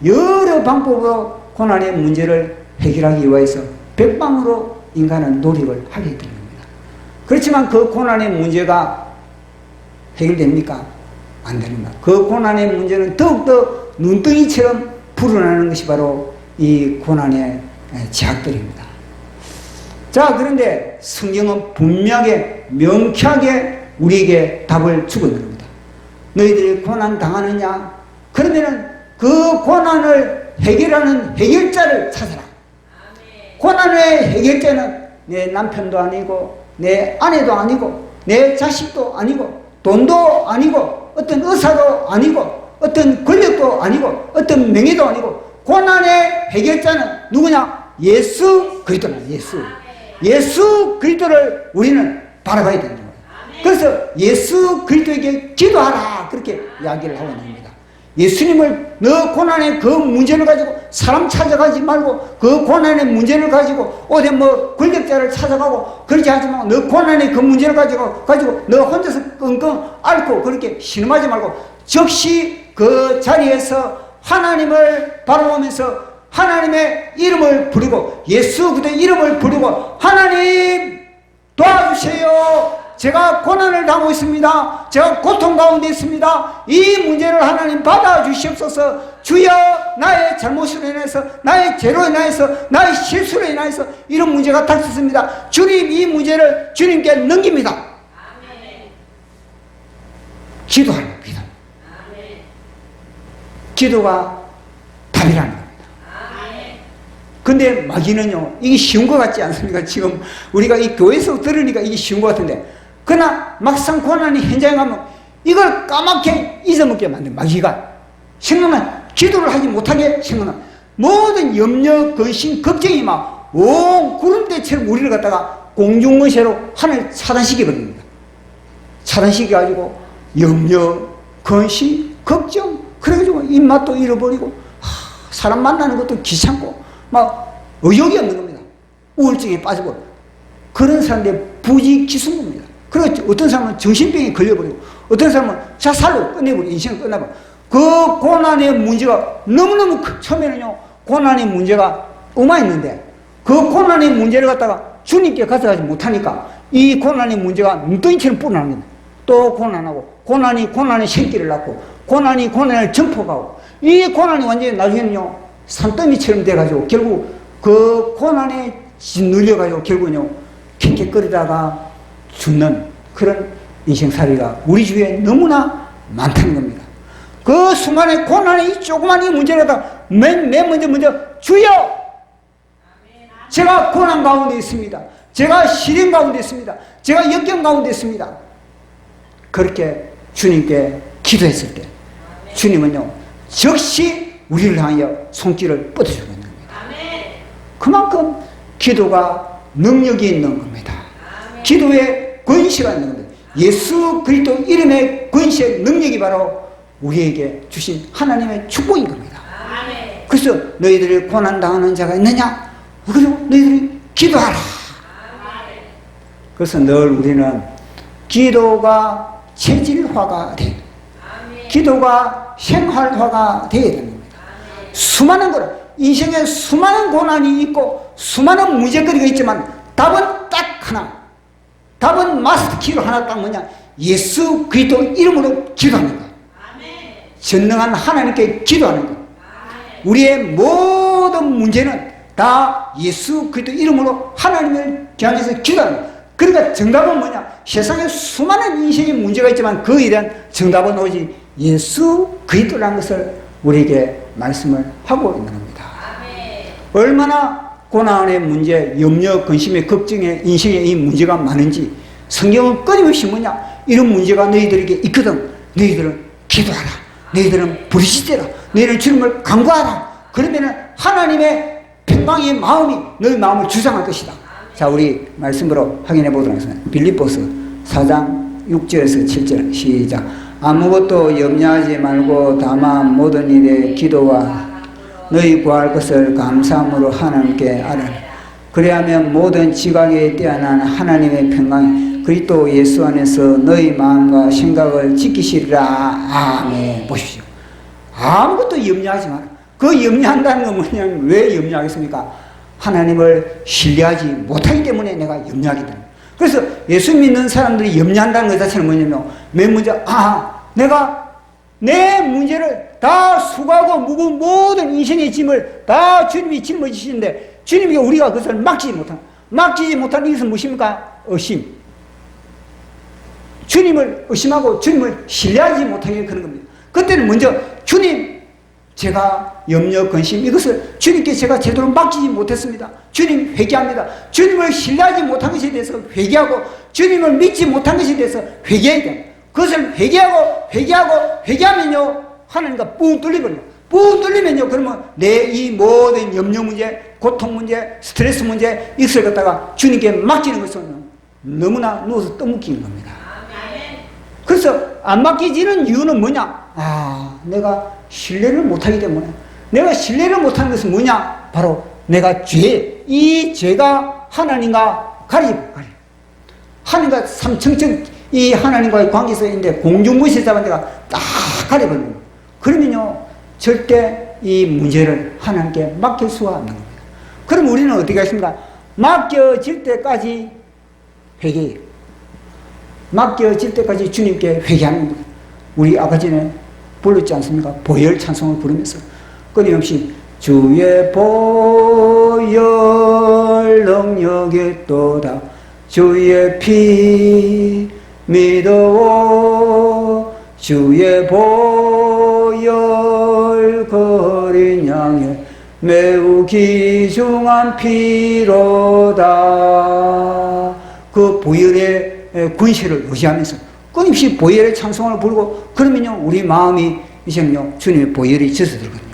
여러 방법으로 고난의 문제를 해결하기 위해서 백방으로 인간은 노력을 하게 되는 겁니다. 그렇지만 그 고난의 문제가 해결됩니까? 안 됩니다. 그 고난의 문제는 더욱더 눈덩이처럼 불어나는 것이 바로 이 고난의 제약들입니다. 자, 그런데 성경은 분명하게 명쾌하게 우리에게 답을 주고 있는 겁니다. 너희들이 고난 당하느냐? 그러면은 그 고난을 해결하는 해결자를 찾아라. 고난의 해결자는 내 남편도 아니고 내 아내도 아니고 내 자식도 아니고 돈도 아니고 어떤 의사도 아니고 어떤 권력도 아니고 어떤 명예도 아니고 고난의 해결자는 누구냐? 예수 그리스도는 예수 그리스도를 우리는 바라봐야 되는 거예요. 그래서 예수 그리스도에게 기도하라 그렇게 이야기를 하고 있는 겁니다. 예수님을 너 고난의 그 문제를 가지고 사람 찾아가지 말고 그 고난의 문제를 가지고 어디 뭐 권력자를 찾아가고 그렇게 하지 말고 너 고난의 그 문제를 가지고 너 혼자서 끙끙 앓고 그렇게 신음하지 말고 즉시 그 자리에서 하나님을 바라보면서 하나님의 이름을 부르고 예수 그리스도의 이름을 부르고 하나님 도와주세요. 제가 고난을 당하고 있습니다. 제가 고통 가운데 있습니다. 이 문제를 하나님 받아주시옵소서. 주여, 나의 잘못으로 인해서 나의 죄로 인해서 나의 실수로 인해서 이런 문제가 닥쳤습니다. 주님, 이 문제를 주님께 넘깁니다. 아멘. 기도하는 겁니다. 아멘. 기도가 답이라는 겁니다. 근데 마귀는요, 이게 쉬운 것 같지 않습니까? 지금 우리가 이 교회에서 들으니까 이게 쉬운 것 같은데, 그러나 막상 고난이 현장에 가면 이걸 까맣게 잊어먹게 만든 마귀가 생각나 기도를 하지 못하게 생각나 모든 염려, 근심, 걱정이 막 온 구름대처럼 우리를 갖다가 공중근세로 하늘 차단시켜버립니다. 차단시켜가지고 염려, 근심, 걱정, 그래가지고 입맛도 잃어버리고 사람 만나는 것도 귀찮고 막 의욕이 없는 겁니다. 우울증에 빠지고 그런 사람들의 부지기수인 겁니다. 그리고 어떤 사람은 정신병에 걸려버리고 어떤 사람은 자살로 끝내버리고 인생을 끝나버리고 그 고난의 문제가 너무너무 처음에는요 고난의 문제가 어마했는데 그 고난의 문제를 갖다가 주님께 가져가지 못하니까 이 고난의 문제가 눈덩이처럼 뿌러나는 겁니다. 또 고난하고, 고난이 새끼를 낳고, 고난을 점퍼가고, 이 고난이 완전히 나중에는요, 산더미처럼 돼가지고, 결국 그 고난에 짓눌려가지고, 결국은요, 킥킥거리다가 죽는 그런 인생살이가 우리 주위에 너무나 많다는 겁니다. 그 수많은 고난의 이 조그만 이 문제라도 맨 먼저 주여! 제가 고난 가운데 있습니다. 제가 시련 가운데 있습니다. 제가 역경 가운데 있습니다. 그렇게 주님께 기도했을 때 주님은요 즉시 우리를 향하여 손길을 뻗어주는 겁니다. 그만큼 기도가 능력이 있는 겁니다. 기도에 권세가 있는 겁니다. 예수 그리스도 이름의 권세 능력이 바로 우리에게 주신 하나님의 축복인 겁니다. 그래서 너희들이 고난당하는 자가 있느냐? 그리고 너희들이 기도하라. 그래서 늘 우리는 기도가 체질화가 돼, 기도가 생활화가 되어야 되는 겁니다. 수많은 것, 인생에 수많은 고난이 있고 수많은 문제거리가 있지만 답은 딱 하나, 답은 마스터 키로 하나 딱 뭐냐? 예수 그리스도 이름으로 기도하는 것. 전능한 하나님께 기도하는 것. 우리의 모든 문제는 다 예수 그리스도 이름으로 하나님을 향해서 기도하는 것. 그러니까 정답은 뭐냐? 세상에 수많은 인생의 문제가 있지만 그에 대한 정답은 오직 예수 그리스도라는 것을 우리에게 말씀을 하고 있는 겁니다. 얼마나 고난의 문제, 염려, 근심의 걱정의 인생의 이 문제가 많은지 성경은 끊임없이 뭐냐? 이런 문제가 너희들에게 있거든. 너희들은 기도하라. 너희들은 부르짖으라. 너희는 주님을 간구하라. 그러면은 하나님의 평강의 마음이 너희 마음을 주장할 것이다. 자, 우리 말씀으로 확인해 보도록 하겠습니다. 빌립보서 4장 6절에서 7절 시작. 아무것도 염려하지 말고 다만 모든 일에 기도와 너희 구할 것을 감사함으로 하나님께 아뢰라. 그리하면 모든 지각에 뛰어난 하나님의 평강이 그리스도 예수 안에서 너희 마음과 생각을 지키시리라. 아멘. 보십시오. 아무것도 염려하지 마라. 그 염려한다는 건 뭐냐면 왜 염려하겠습니까? 하나님을 신뢰하지 못하기 때문에 내가 염려하게 됩니다. 그래서 예수 믿는 사람들이 염려한다는 것 자체는 뭐냐면 맨 먼저 내가 내 문제를 다 수고하고 무거운 모든 인생의 짐을 다 주님이 짊어지시는데 주님이 우리가 그것을 막지지 못하는 이것은 무엇입니까? 의심. 주님을 의심하고 주님을 신뢰하지 못하게 그런 겁니다. 그때는 먼저 주님, 제가 염려, 근심 이것을 주님께 제가 제대로 맡기지 못했습니다. 주님 회개합니다. 주님을 신뢰하지 못한 것에 대해서 회개하고 주님을 믿지 못한 것에 대해서 회개해야 됩니다. 그것을 회개하면요 하나님과 뿡 뚫리거든요. 뿡 뚫리면요 그러면 내 이 모든 염려 문제, 고통 문제, 스트레스 문제 이것을 갖다가 주님께 맡기는 것은 너무나 누워서 떠먹기는 겁니다. 그래서 안 맡기지는 이유는 뭐냐? 내가 신뢰를 못하기 때문에. 내가 신뢰를 못하는 것은 뭐냐? 바로 내가 이 죄가 하나님과 가리고 하나님과 삼층층 이 하나님과의 관계에서 있는데 공중무시 잡은 데가 딱 가려버리는 거예요. 그러면요 절대 이 문제를 하나님께 맡길 수가 없는 겁니다. 그럼 우리는 어떻게 하십니까? 맡겨질 때까지 회개해요. 맡겨질 때까지 주님께 회개하는 겁니다. 우리 아까 전에 불렀지 않습니까? 보혈 찬송을 부르면서 끊임없이 주의 보혈 능력이 또다 주의 피 믿어 주의 보혈 거린 양의 매우 귀중한 피로다. 그 보혈의 권세를 의지하면서 끊임없이 보혈의 찬송을 부르고 그러면요 우리 마음이 이제는요 주님의 보혈이 젖어들거든요.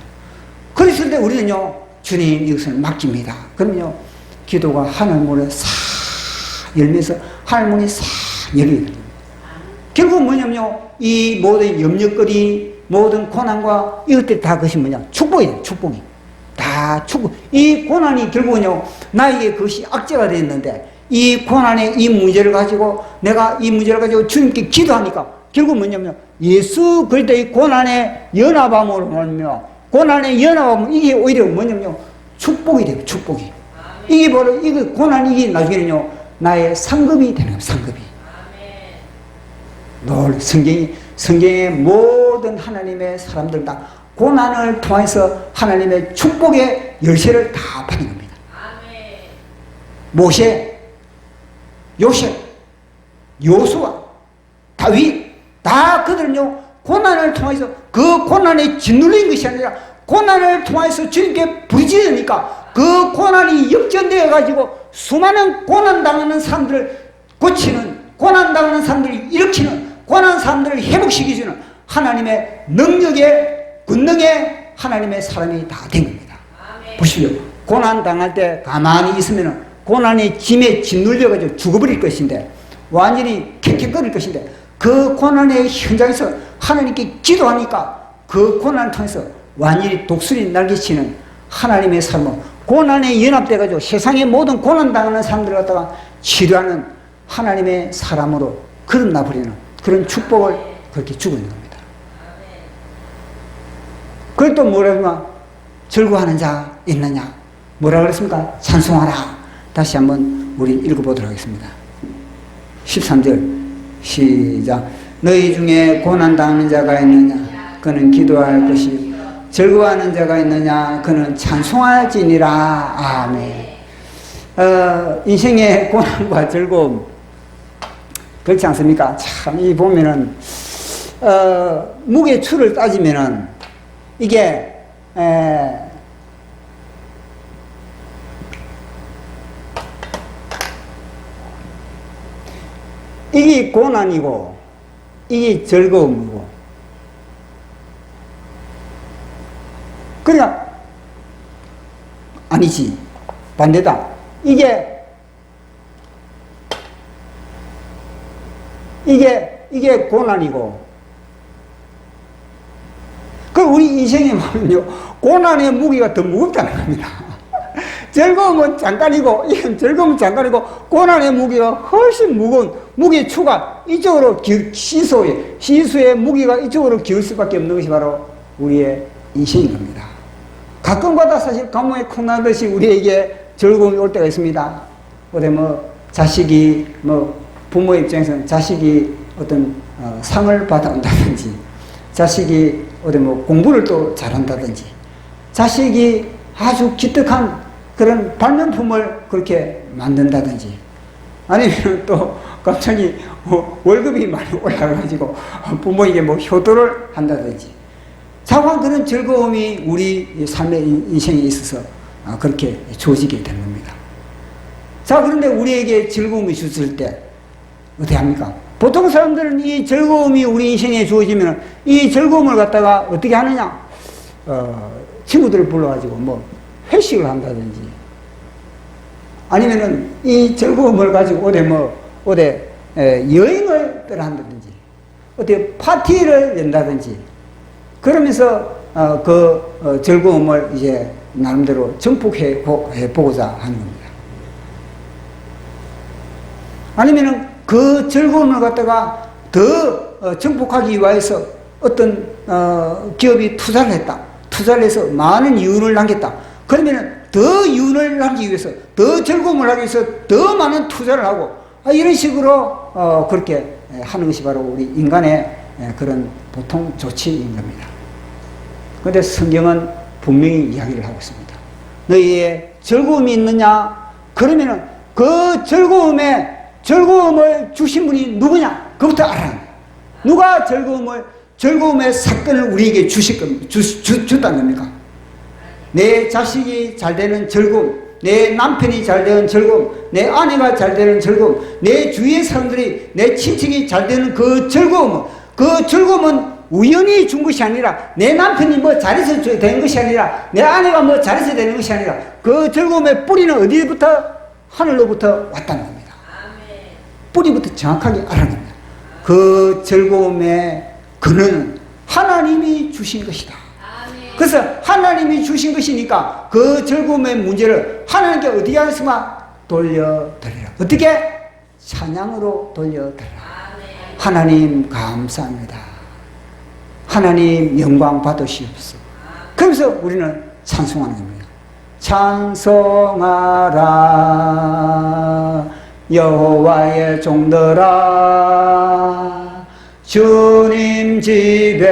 그랬을 때 우리는요 주님 이것을 맡깁니다. 그러면요 기도가 하늘문을 싹 열면서 하늘문이 싹 열리게 됩니다. 결국 뭐냐면요 이 모든 염려거리 모든 고난과 이것들이 다 그것이 뭐냐 축복이에요. 축복이 다 축복. 이 고난이 결국은요 나에게 그것이 악재가 되었는데 이 고난의 이 문제를 가지고 내가 이 문제를 가지고 주님께 기도하니까 결국 뭐냐면 예수 그리스도의 고난의 연합함으로 말며 고난의 연합함은 이게 오히려 뭐냐면요 축복이 돼요. 축복이. 이게 바로 이거 고난이 이게 나중에는요 나의 상급이 되는 겁니다. 상급이. 성경의 모든 하나님의 사람들 다 고난을 통해서 하나님의 축복의 열쇠를 다 받은 겁니다. 모세, 요셉, 요수아, 다윗 다 그들은요 고난을 통해서 그 고난에 짓눌린 것이 아니라 고난을 통해서 주님께 부르짖으니까 그 고난이 역전되어 가지고 수많은 고난당하는 사람들을 고치는, 고난당하는 사람들을 일으키는, 고난 사람들을 회복시켜주는 하나님의 능력의 권능의 하나님의 사람이 다 된 겁니다. 보십시오. 고난당할 때 가만히 있으면 고난의 짐에 짓눌려가지고 죽어버릴 것인데 완전히 켕켕거릴 것인데 그 고난의 현장에서 하나님께 기도하니까 그 고난을 통해서 완전히 독수리 날개치는 하나님의 삶은 고난에 연합돼가지고 세상의 모든 고난당하는 사람들을 갖다가 치료하는 하나님의 사람으로 거듭나버리는 그런 축복을 그렇게 주고 있는 겁니다. 그걸 또 뭐라고 즐거워하는 자 있느냐? 뭐라 그랬습니까? 찬송하라. 다시 한번 우리 읽어보도록 하겠습니다. 13절 시작. 너희 중에 고난당하는 자가 있느냐? 그는 기도할 것이요. 즐거워하는 자가 있느냐? 그는 찬송할지니라. 아멘. 인생의 고난과 즐거움 그렇지 않습니까? 참 이 보면은 무게추를 따지면은 이게 이게 고난이고 이게 즐거움이고 그러니까 아니지 반대다. 이게 고난이고 그 우리 인생에 보면요 고난의 무게가 더 무겁다는 겁니다. 즐거움은 잠깐이고 이건 즐거움은 잠깐이고 고난의 무게가 훨씬 무거운 무게추가 이쪽으로 시수의 무게가 이쪽으로 기울 수밖에 없는 것이 바로 우리의 인생인 겁니다. 가끔가다 사실 감옥에 콩나듯이 우리에게 즐거움이 올 때가 있습니다. 어디 자식이 부모 입장에서는 자식이 어떤 상을 받아온다든지 자식이 어디 공부를 또 잘한다든지 자식이 아주 기특한 그런 발명품을 그렇게 만든다든지 아니면 또 갑자기 월급이 많이 올라가가지고 부모에게 효도를 한다든지 자관 그런 즐거움이 우리 삶의 인생에 있어서 그렇게 주어지게 되는 겁니다. 자, 그런데 우리에게 즐거움이 주어질 때 어떻게 합니까? 보통 사람들은 이 즐거움이 우리 인생에 주어지면 이 즐거움을 갖다가 어떻게 하느냐? 친구들을 불러가지고 회식을 한다든지 아니면은 이 즐거움을 가지고 어디 여행을 떠난다든지 어디 파티를 연다든지 그러면서 그 즐거움을 이제 나름대로 정복해 보고자 하는 겁니다. 아니면은 그 즐거움을 갖다가 더 정복하기 위해서 어떤 기업이 투자를 했다. 투자를 해서 많은 이윤을 남겼다. 그러면은 더 이윤을 남기기 위해서 더 즐거움을 하기 위해서 더 많은 투자를 하고 이런 식으로 그렇게 하는 것이 바로 우리 인간의 그런 보통 조치인 겁니다. 그런데 성경은 분명히 이야기를 하고 있습니다. 너희의 즐거움이 있느냐? 그러면은 그 즐거움을 주신 분이 누구냐? 그것부터 알아야 합니다. 누가 즐거움의 사건을 우리에게 줬다는 겁니까? 내 자식이 잘 되는 즐거움, 내 남편이 잘 되는 즐거움, 내 아내가 잘 되는 즐거움, 내 주위의 사람들이, 내 친척이 잘 되는 그 즐거움은 우연히 준 것이 아니라 내 남편이 잘해서 되는 것이 아니라 내 아내가 잘해서 되는 것이 아니라 그 즐거움의 뿌리는 어디부터? 하늘로부터 왔다는 겁니다. 뿌리부터 정확하게 알아야 합니다. 그 즐거움의 근원은 하나님이 주신 것이다. 그래서 하나님이 주신 것이니까 그 즐거움의 문제를 하나님께 어떻게 하겠습니까? 돌려드리라. 어떻게? 찬양으로 돌려드리라. 하나님 감사합니다. 하나님 영광 받으시옵소서. 그래서 우리는 찬송하는 겁니다. 찬송하라 여호와의 종들아 주님 집에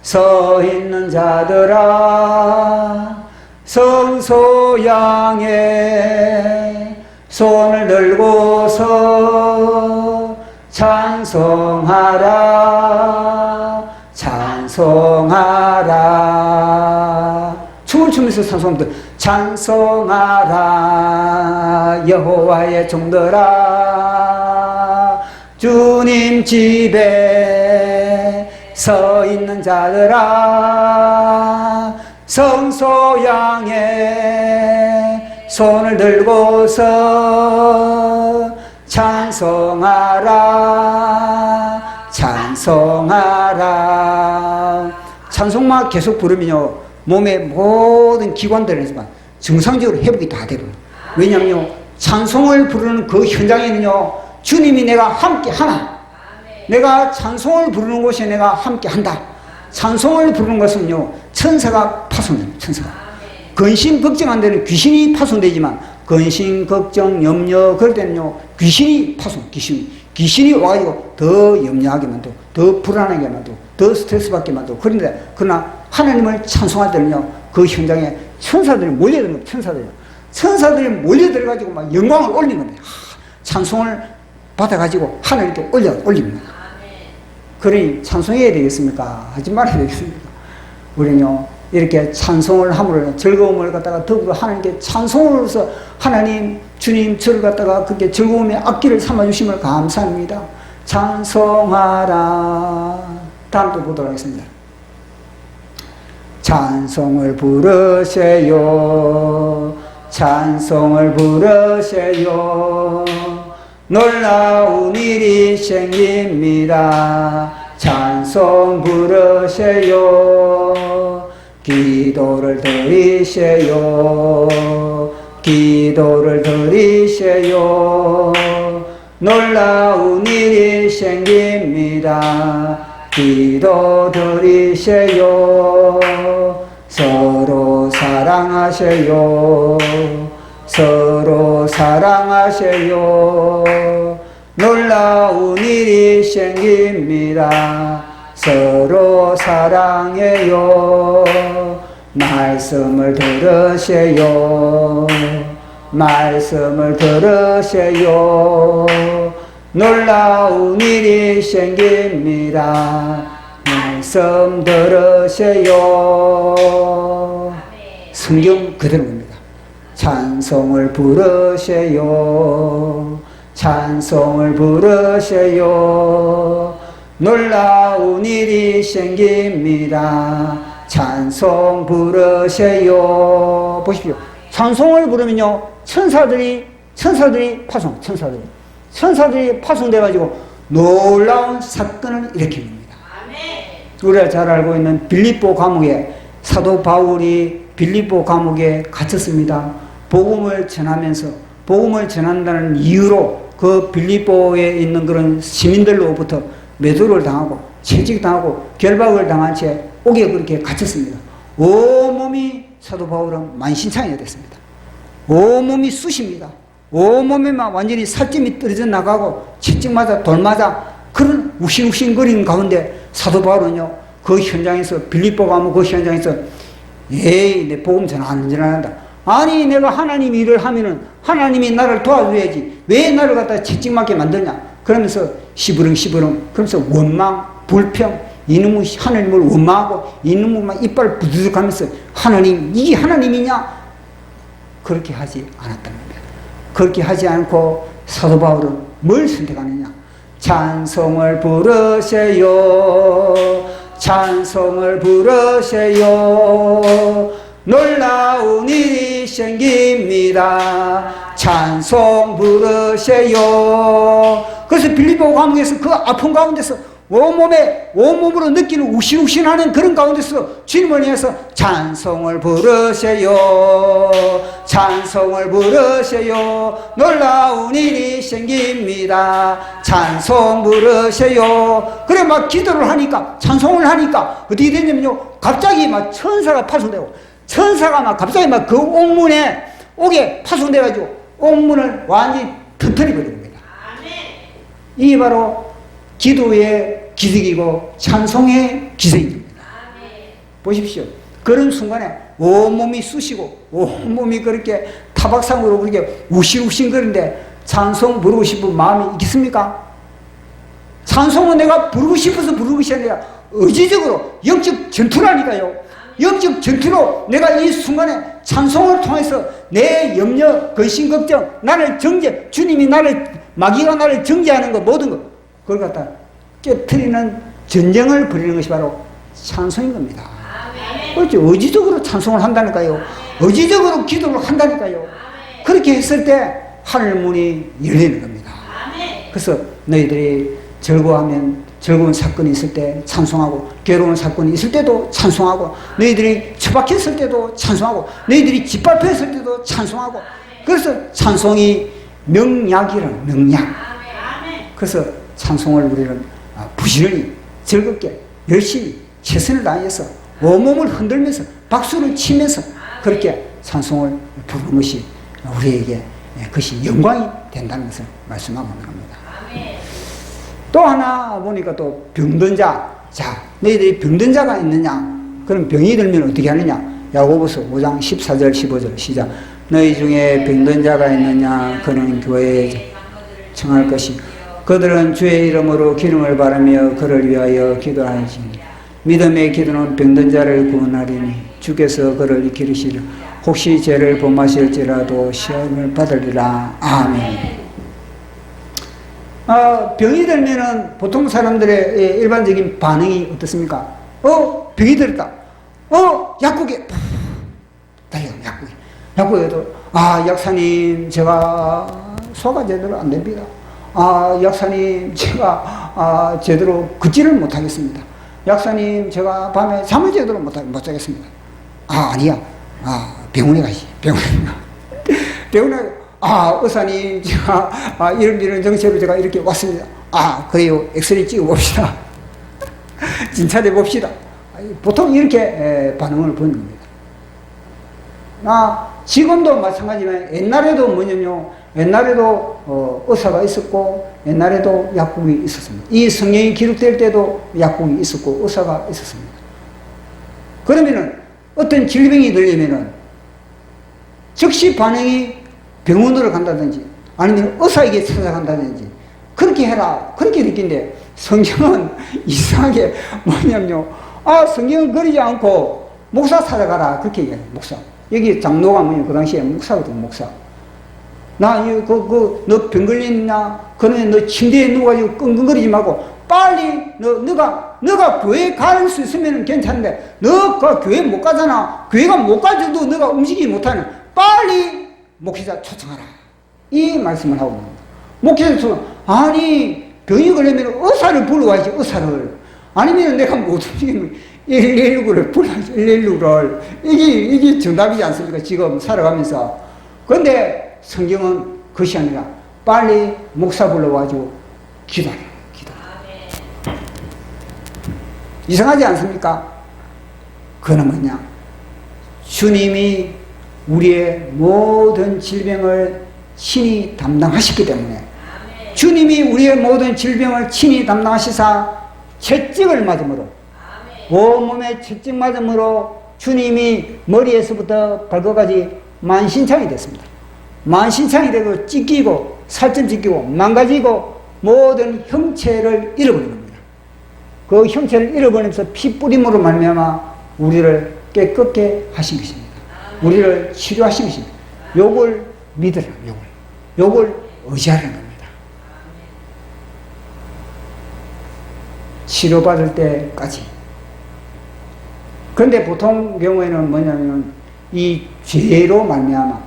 서 있는 자들아 성소 향해 손을 들고서 찬송하라 찬송하라. 춤을 추면서 찬송합니다. 찬송하라 여호와의 종들아 주님 집에 서 있는 자들아 성소 향해 손을 들고서 찬송하라 찬송하라. 찬송만 계속 부르면요 몸의 모든 기관들에서만 정상적으로 회복이 다 되거든요. 왜냐하면요 찬송을 부르는 그 현장에는요 주님이 내가 함께 하나, 내가 찬송을 부르는 곳에 내가 함께 한다. 찬송을 부르는 것은요 천사가 파손됩니다. 천사가 근심 걱정 안 되는 귀신이 파손되지만 근심 걱정 염려 그럴 때는요 귀신이 파손, 귀신이 와가지고 더 염려하게 만들고 더 불안하게 만들고 더 스트레스 받게 만들고. 그런데 그러나 하나님을 찬송할 때는요 그 현장에 천사들이 몰려드는 겁니다. 천사들이 몰려들어가지고 막 영광을 올리는 겁니다. 찬송을 받아가지고 하나님께 올립니다. 그러니 찬송해야 되겠습니까? 하지 말아야 되겠습니까? 우리는요 이렇게 찬송을 함으로 즐거움을 갖다가 더불어 하나님께 찬송으로서 하나님 주님 저를 갖다가 그렇게 즐거움의 악기를 삼아주심을 감사합니다. 찬송하라. 다음 또 보도록 하겠습니다. 찬송을 부르세요 찬송을 부르세요 놀라운 일이 생깁니다. 찬송 부르세요 기도를 드리세요 기도를 드리세요 놀라운 일이 생깁니다. 기도 드리세요 서로 사랑하세요 서로 사랑하세요 놀라운 일이 생깁니다. 서로 사랑해요 말씀을 들으세요 말씀을 들으세요 놀라운 일이 생깁니다. 말씀 들으세요. 성경 그대로입니다. 찬송을 부르세요 찬송을 부르세요 놀라운 일이 생깁니다. 찬송 부르세요. 보십시오. 찬송을 부르면요 천사들이 파송돼가지고 놀라운 사건을 일으킵니다. 우리가 잘 알고 있는 빌립보 감옥에 사도 바울이 빌립보 감옥에 갇혔습니다. 복음을 전한다는 이유로 그 빌립보에 있는 그런 시민들로부터 매도를 당하고 채찍당하고 결박을 당한 채 옥에 그렇게 갇혔습니다. 온몸이 사도 바울은 만신창이가 됐습니다. 온몸이 쑤십니다. 온몸에 막 완전히 살점이 떨어져 나가고 채찍 맞아 돌 맞아 그런 욱신욱신거리는 가운데 사도 바울은요 그 현장에서 빌립보 감옥 그 현장에서 에이 내 복음 전화 안 전한다. 아니 내가 하나님 일을 하면은 하나님이 나를 도와줘야지 왜 나를 갖다 채찍 맞게 만드냐 그러면서 시부렁 그러면서 원망 불평 이놈의 하나님을 원망하고 이놈의 막 이빨 부두둑하면서 하나님 이게 하나님이냐 그렇게 하지 않았단 말이야. 그렇게 하지 않고 사도 바울은 뭘 선택하느냐 찬송을 부르세요 찬송을 부르세요 놀라운 일이 생깁니다. 찬송 부르세요. 그래서 빌립보 감옥에서 그 아픈 가운데서 온몸으로 느끼는 욱신욱신하는 그런 가운데서 주님을 위해서 찬송을 부르세요. 찬송을 부르세요. 놀라운 일이 생깁니다. 찬송 부르세요. 그래 막 기도를 하니까 찬송을 하니까 어떻게 됐냐면요 갑자기 막 천사가 파손되고 천사가 막 갑자기 막 그 옥에 파손돼가지고 옥문을 완전히 튼튼히 버립니다. 이게 바로 기도의 기색이고 찬송의 기색입니다. 보십시오. 그런 순간에 온몸이 쑤시고 온몸이 그렇게 타박상으로 그렇게 우실우실거리는데 찬송 부르고 싶은 마음이 있겠습니까? 찬송은 내가 부르고 싶어서 부르는 것이 아니라 의지적으로 영적 전투라니까요. 영적 전투로 내가 이 순간에 찬송을 통해서 내 염려, 근심, 걱정, 나를 정죄, 주님이 마귀가 나를 정죄하는 것, 모든 것, 그걸 갖다 깨트리는 전쟁을 벌이는 것이 바로 찬송인 겁니다. 그렇죠. 의지적으로 찬송을 한다니까요. 의지적으로 기도를 한다니까요. 그렇게 했을 때 하늘 문이 열리는 겁니다. 그래서 너희들이 즐거운 사건이 있을 때 찬송하고, 괴로운 사건이 있을 때도 찬송하고, 너희들이 처박혔을 때도 찬송하고, 너희들이 짓밟혔을 때도 찬송하고, 그래서 찬송이 명약이라는 명약. 그래서 찬송을 우리는 부지런히 즐겁게 열심히 최선을 다해서 온몸을 흔들면서 박수를 치면서 그렇게 찬송을 부르는 것이 우리에게 그것이 영광이 된다는 것을 말씀하고 있는 겁니다. 또 하나 보니까 또 병든 자. 자, 너희들이 병든 자가 있느냐? 그럼 병이 들면 어떻게 하느냐? 야고보서 5장 14절 15절 시작. 너희 중에 병든 자가 있느냐? 그는 교회에 청할 것이. 그들은 주의 이름으로 기름을 바르며 그를 위하여 기도하지. 믿음의 기도는 병든 자를 구원하리니 주께서 그를 기르시려. 혹시 죄를 범하실지라도 시험을 받으리라. 아멘. 병이 들면은 보통 사람들의 일반적인 반응이 어떻습니까? 병이 들었다. 약국에 달려, 약국에도 약사님 제가 소화가 제대로 안 됩니다. 약사님 제가 제대로 걷지를 못하겠습니다. 약사님 제가 밤에 잠을 제대로 못 자겠습니다. 아니야. 병원에 가시. 병원에 의사님 제가 이런 정체로 제가 이렇게 왔습니다. 그래요. 엑스레이 찍어봅시다. 진찰해 봅시다. 보통 이렇게 반응을 보이는 겁니다. 지금도 마찬가지지만 옛날에도 뭐냐면요. 옛날에도 의사가 있었고 옛날에도 약국이 있었습니다. 이 성경이 기록될 때도 약국이 있었고 의사가 있었습니다. 그러면은 어떤 질병이 들리면은 즉시 반응이 병원으로 간다든지 아니면 의사에게 찾아간다든지 그렇게 해라 그렇게 느낀데 성경은 이상하게 뭐냐면요. 성경은 그러지 않고 목사 찾아가라 그렇게 얘기해요. 목사. 여기 장로가 뭐냐 그 당시에 목사거든. 목사. 너 병 걸렸나? 그러면 너 침대에 누워가지고 끙끙거리지 말고 빨리 너가 교회 갈 수 있으면 괜찮은데 너가 교회 못 가잖아. 교회가 못 가도 너가 움직이지 못하는 빨리 목회자 초청하라. 이 말씀을 하고 있는 겁니다. 목회자 초청. 병이 걸리면 의사를 불러와야지. 의사를. 아니면 내가 못 움직이면 119를 불러야지. 119를. 이게 정답이지 않습니까? 지금 살아가면서. 그런데 성경은 그것이 아니라 빨리 목사 불러와가지고 기도하라. 이상하지 않습니까? 그는 뭐냐? 주님이 우리의 모든 질병을 친히 담당하셨기 때문에 주님이 우리의 모든 질병을 친히 담당하시사 채찍을 맞음으로 온몸에 채찍 맞음으로 주님이 머리에서부터 발끝까지 만신창이 됐습니다. 만신창이 되고 찢기고 살점 찢기고 망가지고 모든 형체를 잃어버린 겁니다. 그 형체를 잃어버리면서 피 뿌림으로 말미암아 우리를 깨끗게 하신 것입니다. 우리를 치료하신 것입니다. 요걸 믿으라. 요걸 의지하라는 겁니다. 치료받을 때까지. 그런데 보통 경우에는 뭐냐면 이 죄로 말미암아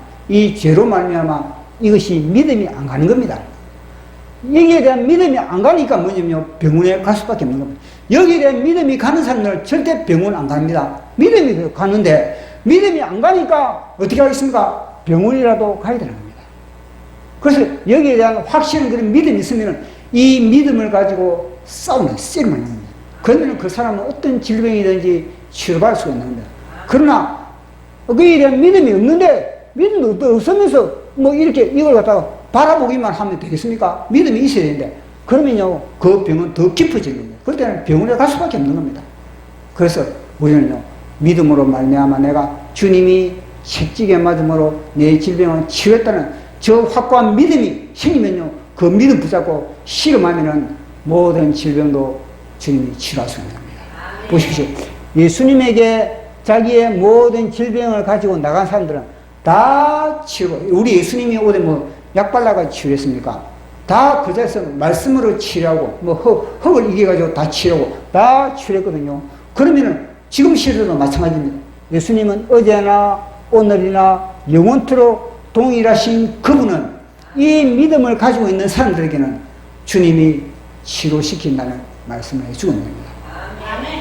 이것이 믿음이 안 가는 겁니다. 여기에 대한 믿음이 안 가니까 뭐냐면 병원에 갈 수밖에 없는 겁니다. 여기에 대한 믿음이 가는 사람들은 절대 병원 안 갑니다. 믿음이 가는데 믿음이 안 가니까 어떻게 하겠습니까? 병원이라도 가야 되는 겁니다. 그래서 여기에 대한 확실한 그런 믿음이 있으면 이 믿음을 가지고 씨름을 하는 겁니다. 그러면 그 사람은 어떤 질병이든지 치료받을 수가 있는 겁니다. 그러나 거기에 대한 믿음이 없는데 믿음도 없으면서 뭐 이렇게 이걸 갖다가 바라보기만 하면 되겠습니까? 믿음이 있어야 되는데, 그러면요, 그 병은 더 깊어지는 거예요. 그럴 때는 병원에 갈 수밖에 없는 겁니다. 그래서 우리는요, 믿음으로 말미암아 내가 주님이 채찍에 맞음으로 내 질병을 치료했다는 저 확고한 믿음이 생기면요, 그 믿음 붙잡고 실험하면은 모든 질병도 주님이 치료할 수 있는 겁니다. 보십시오. 예수님에게 자기의 모든 질병을 가지고 나간 사람들은 다 치료, 우리 예수님이 오대 뭐 약 발라가 치료했습니까? 다 그 자리에서 말씀으로 치료하고, 뭐 흙을 이겨가지고 다 치료하고, 다 치료했거든요. 그러면은 지금 시대도 마찬가지입니다. 예수님은 어제나 오늘이나 영원토록 동일하신 그분은 이 믿음을 가지고 있는 사람들에게는 주님이 치료시킨다는 말씀을 해주고 있는 겁니다.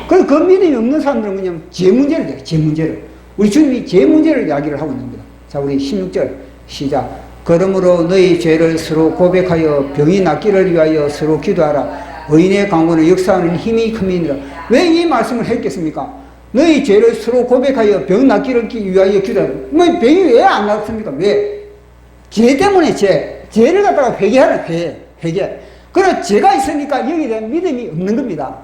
그 믿음이 없는 사람들은 뭐냐면 제 문제를 돼요. 제 문제를. 우리 주님이 제 문제를 이야기를 하고 있는 겁니다. 자, 우리 16절 시작. 그러므로 너희 죄를 서로 고백하여 병이 낫기를 위하여 서로 기도하라. 의인의 강구는 역사하는 힘이 큼이니라. 왜 이 말씀을 했겠습니까? 너희 죄를 서로 고백하여 병 낫기를 위하여 기도하라. 뭐 병이 왜 안 낫습니까? 왜? 죄 때문에 죄를 갖다가 회개하는 회개. 그래서 죄가 있으니까 여기에 대한 믿음이 없는 겁니다.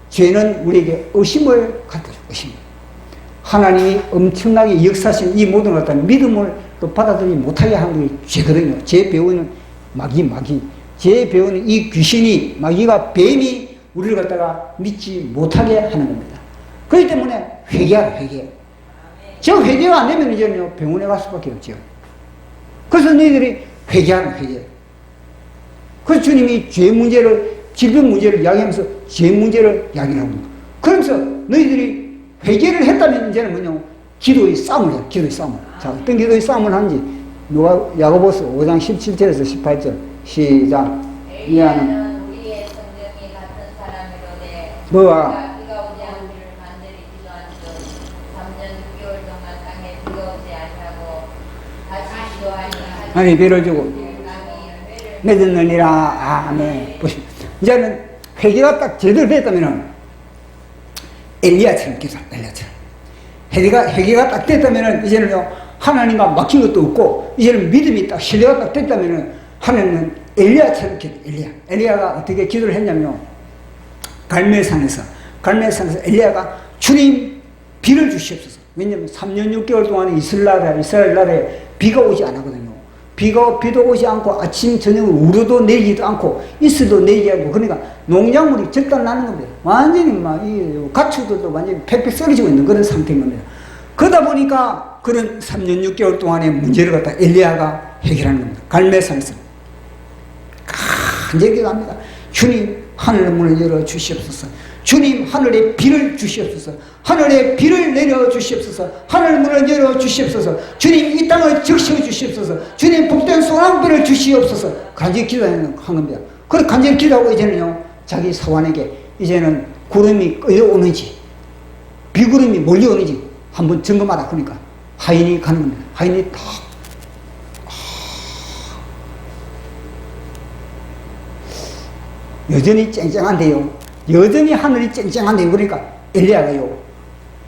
죄는 우리에게 의심을 갖다 줘. 의심. 하나님이 엄청나게 역사하신 이 모든 걸 갖다 믿음을 또 받아들이지 못하게 하는 게 죄거든요. 죄 배우는 마귀. 죄 배우는 이 귀신이, 마귀가, 뱀이 우리를 갖다가 믿지 못하게 하는 겁니다. 그렇기 때문에 회개하라, 회개. 저 회개가 안 되면 이제는 병원에 갈 수밖에 없죠. 그래서 너희들이 회개하라, 회개. 그래서 주님이 죄 문제를, 질병 문제를 이야기하면서 죄 문제를 이야기를 합니다. 그러면서 너희들이 회개를 했다면 이제는 뭐냐, 기도의 싸움을 해요. 기도의 싸움을. 자, 어떤 기도의 싸움을 하는지 야고보서 5장 17절에서 18절 시작. 이하는 우리의 성령이 같은 사람이로되 뭐와 비가 오지 않기를 간절히 기도하시고 3년 6개월 동안 땅에 비가 오지 아니하고 다시 기도하니 하나님이 비를 주고 맺었느니라. 아멘. 보십시오. 이제는 회개가 딱 제대로 됐다면은 엘리야처럼 기도하라. 엘리야처럼. 회개가 딱 됐다면은 이제는요, 하나님과 막힌 것도 없고, 이제는 믿음이 딱, 신뢰가 딱 됐다면은 하나님은 엘리야처럼 기도, 엘리야가 어떻게 기도를 했냐면요, 갈멜산에서 엘리야가 주님 비를 주시옵소서. 왜냐면 3년 6개월 동안 이스라엘 나라에 비가 오지 않았거든요. 비도 오지 않고 아침 저녁 우르도 내리지도 않고 이슬도 내리지 않고, 그러니까 농작물이 절단 나는 겁니다. 완전히 막 이 가축들도 완전히 팩팩 썰어지고 있는 그런 상태인 겁니다. 그러다 보니까 그런 3년 6개월 동안의 문제를 갖다 엘리야가 해결하는 겁니다. 갈멜산에서 간절히 기도합니다. 주님 하늘 문을 열어 주시옵소서. 주님 하늘에 비를 주시옵소서. 하늘에 비를 내려 주시옵소서. 하늘 문을 열어 주시옵소서. 주님 이 땅을 적셔 주시옵소서. 주님 복된 소망비를 주시옵소서. 간절히 기도하는 겁니다. 그래 간절히 기도하고 이제는요, 자기 사환에게 이제는 구름이 끌려오는지 비구름이 몰려오는지 한번 점검하라. 그러니까 하인이 가는 겁니다. 하인이 딱 여전히 쨍쨍한데요. 여전히 하늘이 쨍쨍한데요. 그러니까 엘리야가요,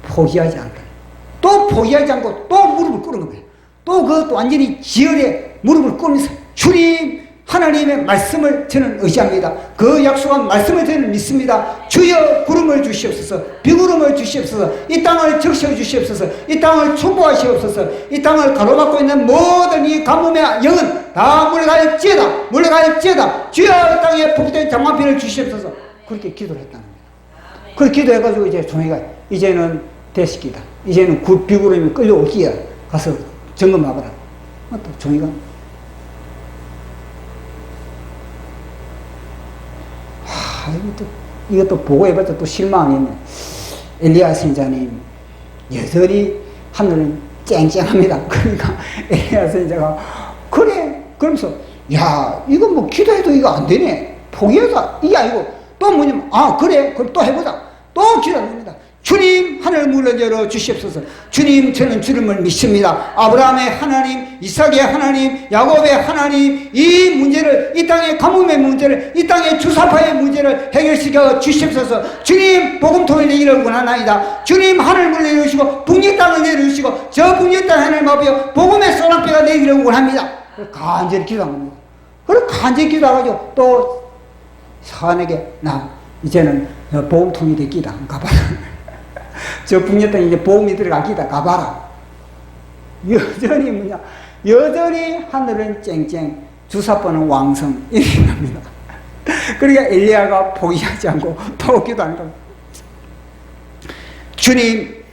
포기하지 않다. 또 포기하지 않고 또 무릎을 꿇은 겁니다. 또 그것도 완전히 지열에 무릎을 꿇으면서 주님 하나님의 말씀을 저는 의지합니다. 그 약속한 말씀을 저는 믿습니다. 주여 구름을 주시옵소서. 비구름을 주시옵소서. 이 땅을 적셔 주시옵소서. 이 땅을 축복하시옵소서. 이 땅을 가로막고 있는 모든 이 가뭄의 영은 다 물러갈지어다. 물러갈지어다. 주여 이 땅에 복된 장마비를 주시옵소서. 그렇게 기도를 했다는 겁니다. 그렇게 기도해가지고 이제 종이가 이제는 대식기다. 이제는 비구름이 끌려오기야. 가서 점검하거라. 또 종이가 이것도 보고 해봤자 또 실망하겠네. 엘리야 선지자님, 여전히 하늘은 쨍쨍합니다. 그러니까 엘리야 선지자가 그래 그러면서 야 이거 뭐 기도해도 이거 안 되네, 포기하자 이게 아니고 또 뭐냐면 그래 그럼 또 해보자. 또 기도합니다. 주님 하늘 문을 열어 주시옵소서. 주님 저는 주님을 믿습니다. 아브라함의 하나님, 이삭의 하나님, 야곱의 하나님, 이 문제를, 이 땅의 가뭄의 문제를, 이 땅의 주사파의 문제를 해결시켜 주시옵소서. 주님 복음통을 내기를 원하나이다. 주님 하늘 문을 내려주시고 북녘 땅을 내려주시고 저 북녘 땅 하늘 마비어 복음의 소낙비가 내기를 원합니다. 간절히 기도한 겁니다. 그리고 간절히 기도해가지고 또 사관에게 나 이제는 보험통이 됐기다. 가봐라. 저 북녘 땅에 이제 보험이 들어가기다. 가봐라. 여전히 뭐냐? 여전히 하늘은 쨍쨍, 주사번은 왕성. 이렇게 합니다. 그러니까 엘리야가 포기하지 않고 또 기도하는 겁니다. 주님,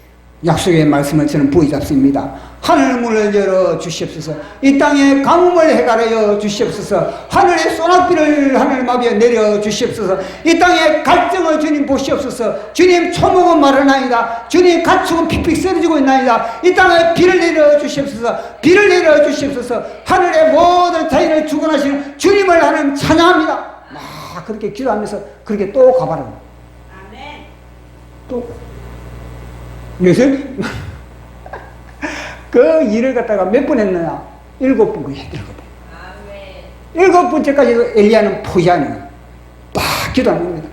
약속의 말씀을 저는 부여잡습니다. 하늘 문을 열어 주시옵소서. 이 땅에 가뭄을 해갈하여 주시옵소서. 하늘의 소낙비를 하늘 마비에 내려 주시옵소서. 이 땅에 갈증을 주님 보시옵소서. 주님, 초목은 마르나이다. 주님, 가축은 픽픽 쓰러지고 있나이다. 이 땅에 비를 내려 주시옵소서. 비를 내려 주시옵소서. 하늘의 모든 자연을 주관하시는 주님을 하나님 찬양합니다. 막 그렇게 기도하면서 그렇게 또 가봐라. 아멘. 또 요셉이 그 일을 갖다가 몇 번 했느냐? 7번 그 했더라고요. 아멘. 7번째까지도 엘리야는 포기하는 거예요. 막 기도하는 겁니다.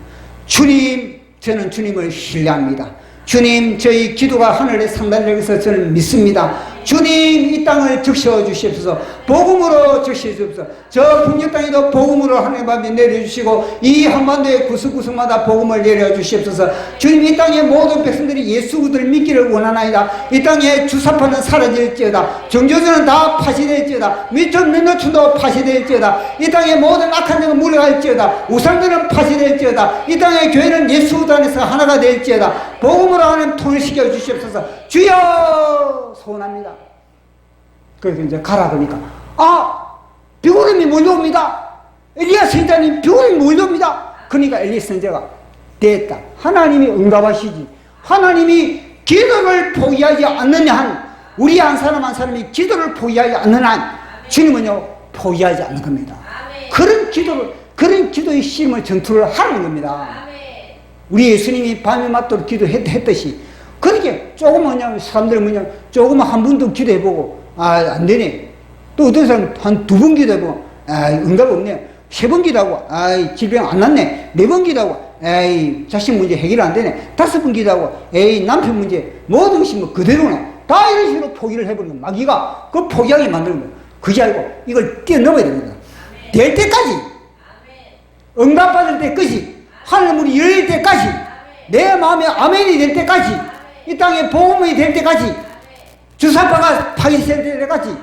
주님, 저는 주님을 신뢰합니다. 주님, 저희 기도가 하늘에 상달되어서 저는 믿습니다. 주님, 이 땅을 적셔 주시옵소서. 복음으로 적셔 주시옵소서. 저 북녘 땅에도 복음으로 하나님 앞에 내려주시고 이 한반도의 구석구석마다 복음을 내려주시옵소서. 주님, 이 땅의 모든 백성들이 예수 그리스도를 믿기를 원하나이다. 이 땅에 주사파는 사라질지어다. 정조주는 다 파시될지어다. 민노촌도 파시될지어다. 이 땅의 모든 악한 영은 물러갈지어다. 우상들은 파시될지어다. 이 땅의 교회는 예수 그리스도 안에서 하나가 될지어다. 복음으로 하나님 통일시켜 주시옵소서. 주여 소원합니다. 그래서 이제 가라 그러니까 비구름이 몰려옵니다. 엘리야 선지자님 비구름이 몰려옵니다. 그러니까 엘리야 선지자가 됐다. 하나님이 응답하시지. 하나님이 기도를 포기하지 않는 한, 우리 한 사람 한 사람이 기도를 포기하지 않는 한 주님은요 포기하지 않는 겁니다. 그런 기도의 힘을 전투를 하는 겁니다. 우리 예수님이 밤에 맞도록 기도했듯이 그렇게 조금 사람들은 조금만 한 번 더 기도해보고 안 되네. 또 어떤 사람은 한 2번 기도해보고 응답 없네. 3번 기도하고 질병 안 낫네. 4번 기도하고 자식 문제 해결 안 되네. 5번 기도하고 남편 문제 모든 것이 그대로네. 다 이런 식으로 포기를 해버리는 거야. 마귀가 그 포기하게 만드는 거야. 그게 아니고 이걸 뛰어넘어야 됩니다. 될 때까지, 응답받을 때까지, 하늘문이 열릴 때까지, 내 마음에 아멘이 될 때까지, 이 땅에 복음이 될 때까지, 주사파가 파괴될 때까지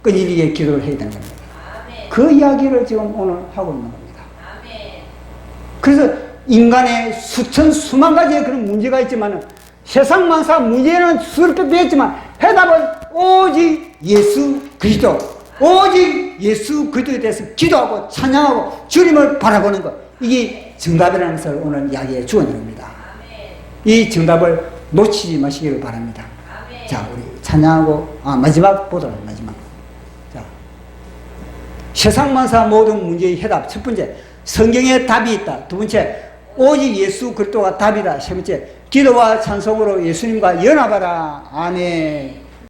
끈질기게 기도를 해야 되는 겁니다. 그 이야기를 지금 오늘 하고 있는 겁니다. 그래서 인간의 수만 가지의 그런 문제가 있지만 세상 만사 문제는 수를 빼뺐지만 해답은 오직 예수 그리스도, 오직 예수 그리스도에 대해서 기도하고 찬양하고 주님을 바라보는 것, 이게 정답이라는 것을 오늘 이야기해 주었는 겁니다. 이 정답을 놓치지 마시기를 바랍니다. 자, 우리 찬양하고 마지막 보도록 마지막. 자, 세상 만사 모든 문제의 해답. 첫 번째, 성경에 답이 있다. 두 번째, 오직 예수 그리스도가 답이다. 세 번째, 기도와 찬송으로 예수님과 연합하라. 아멘.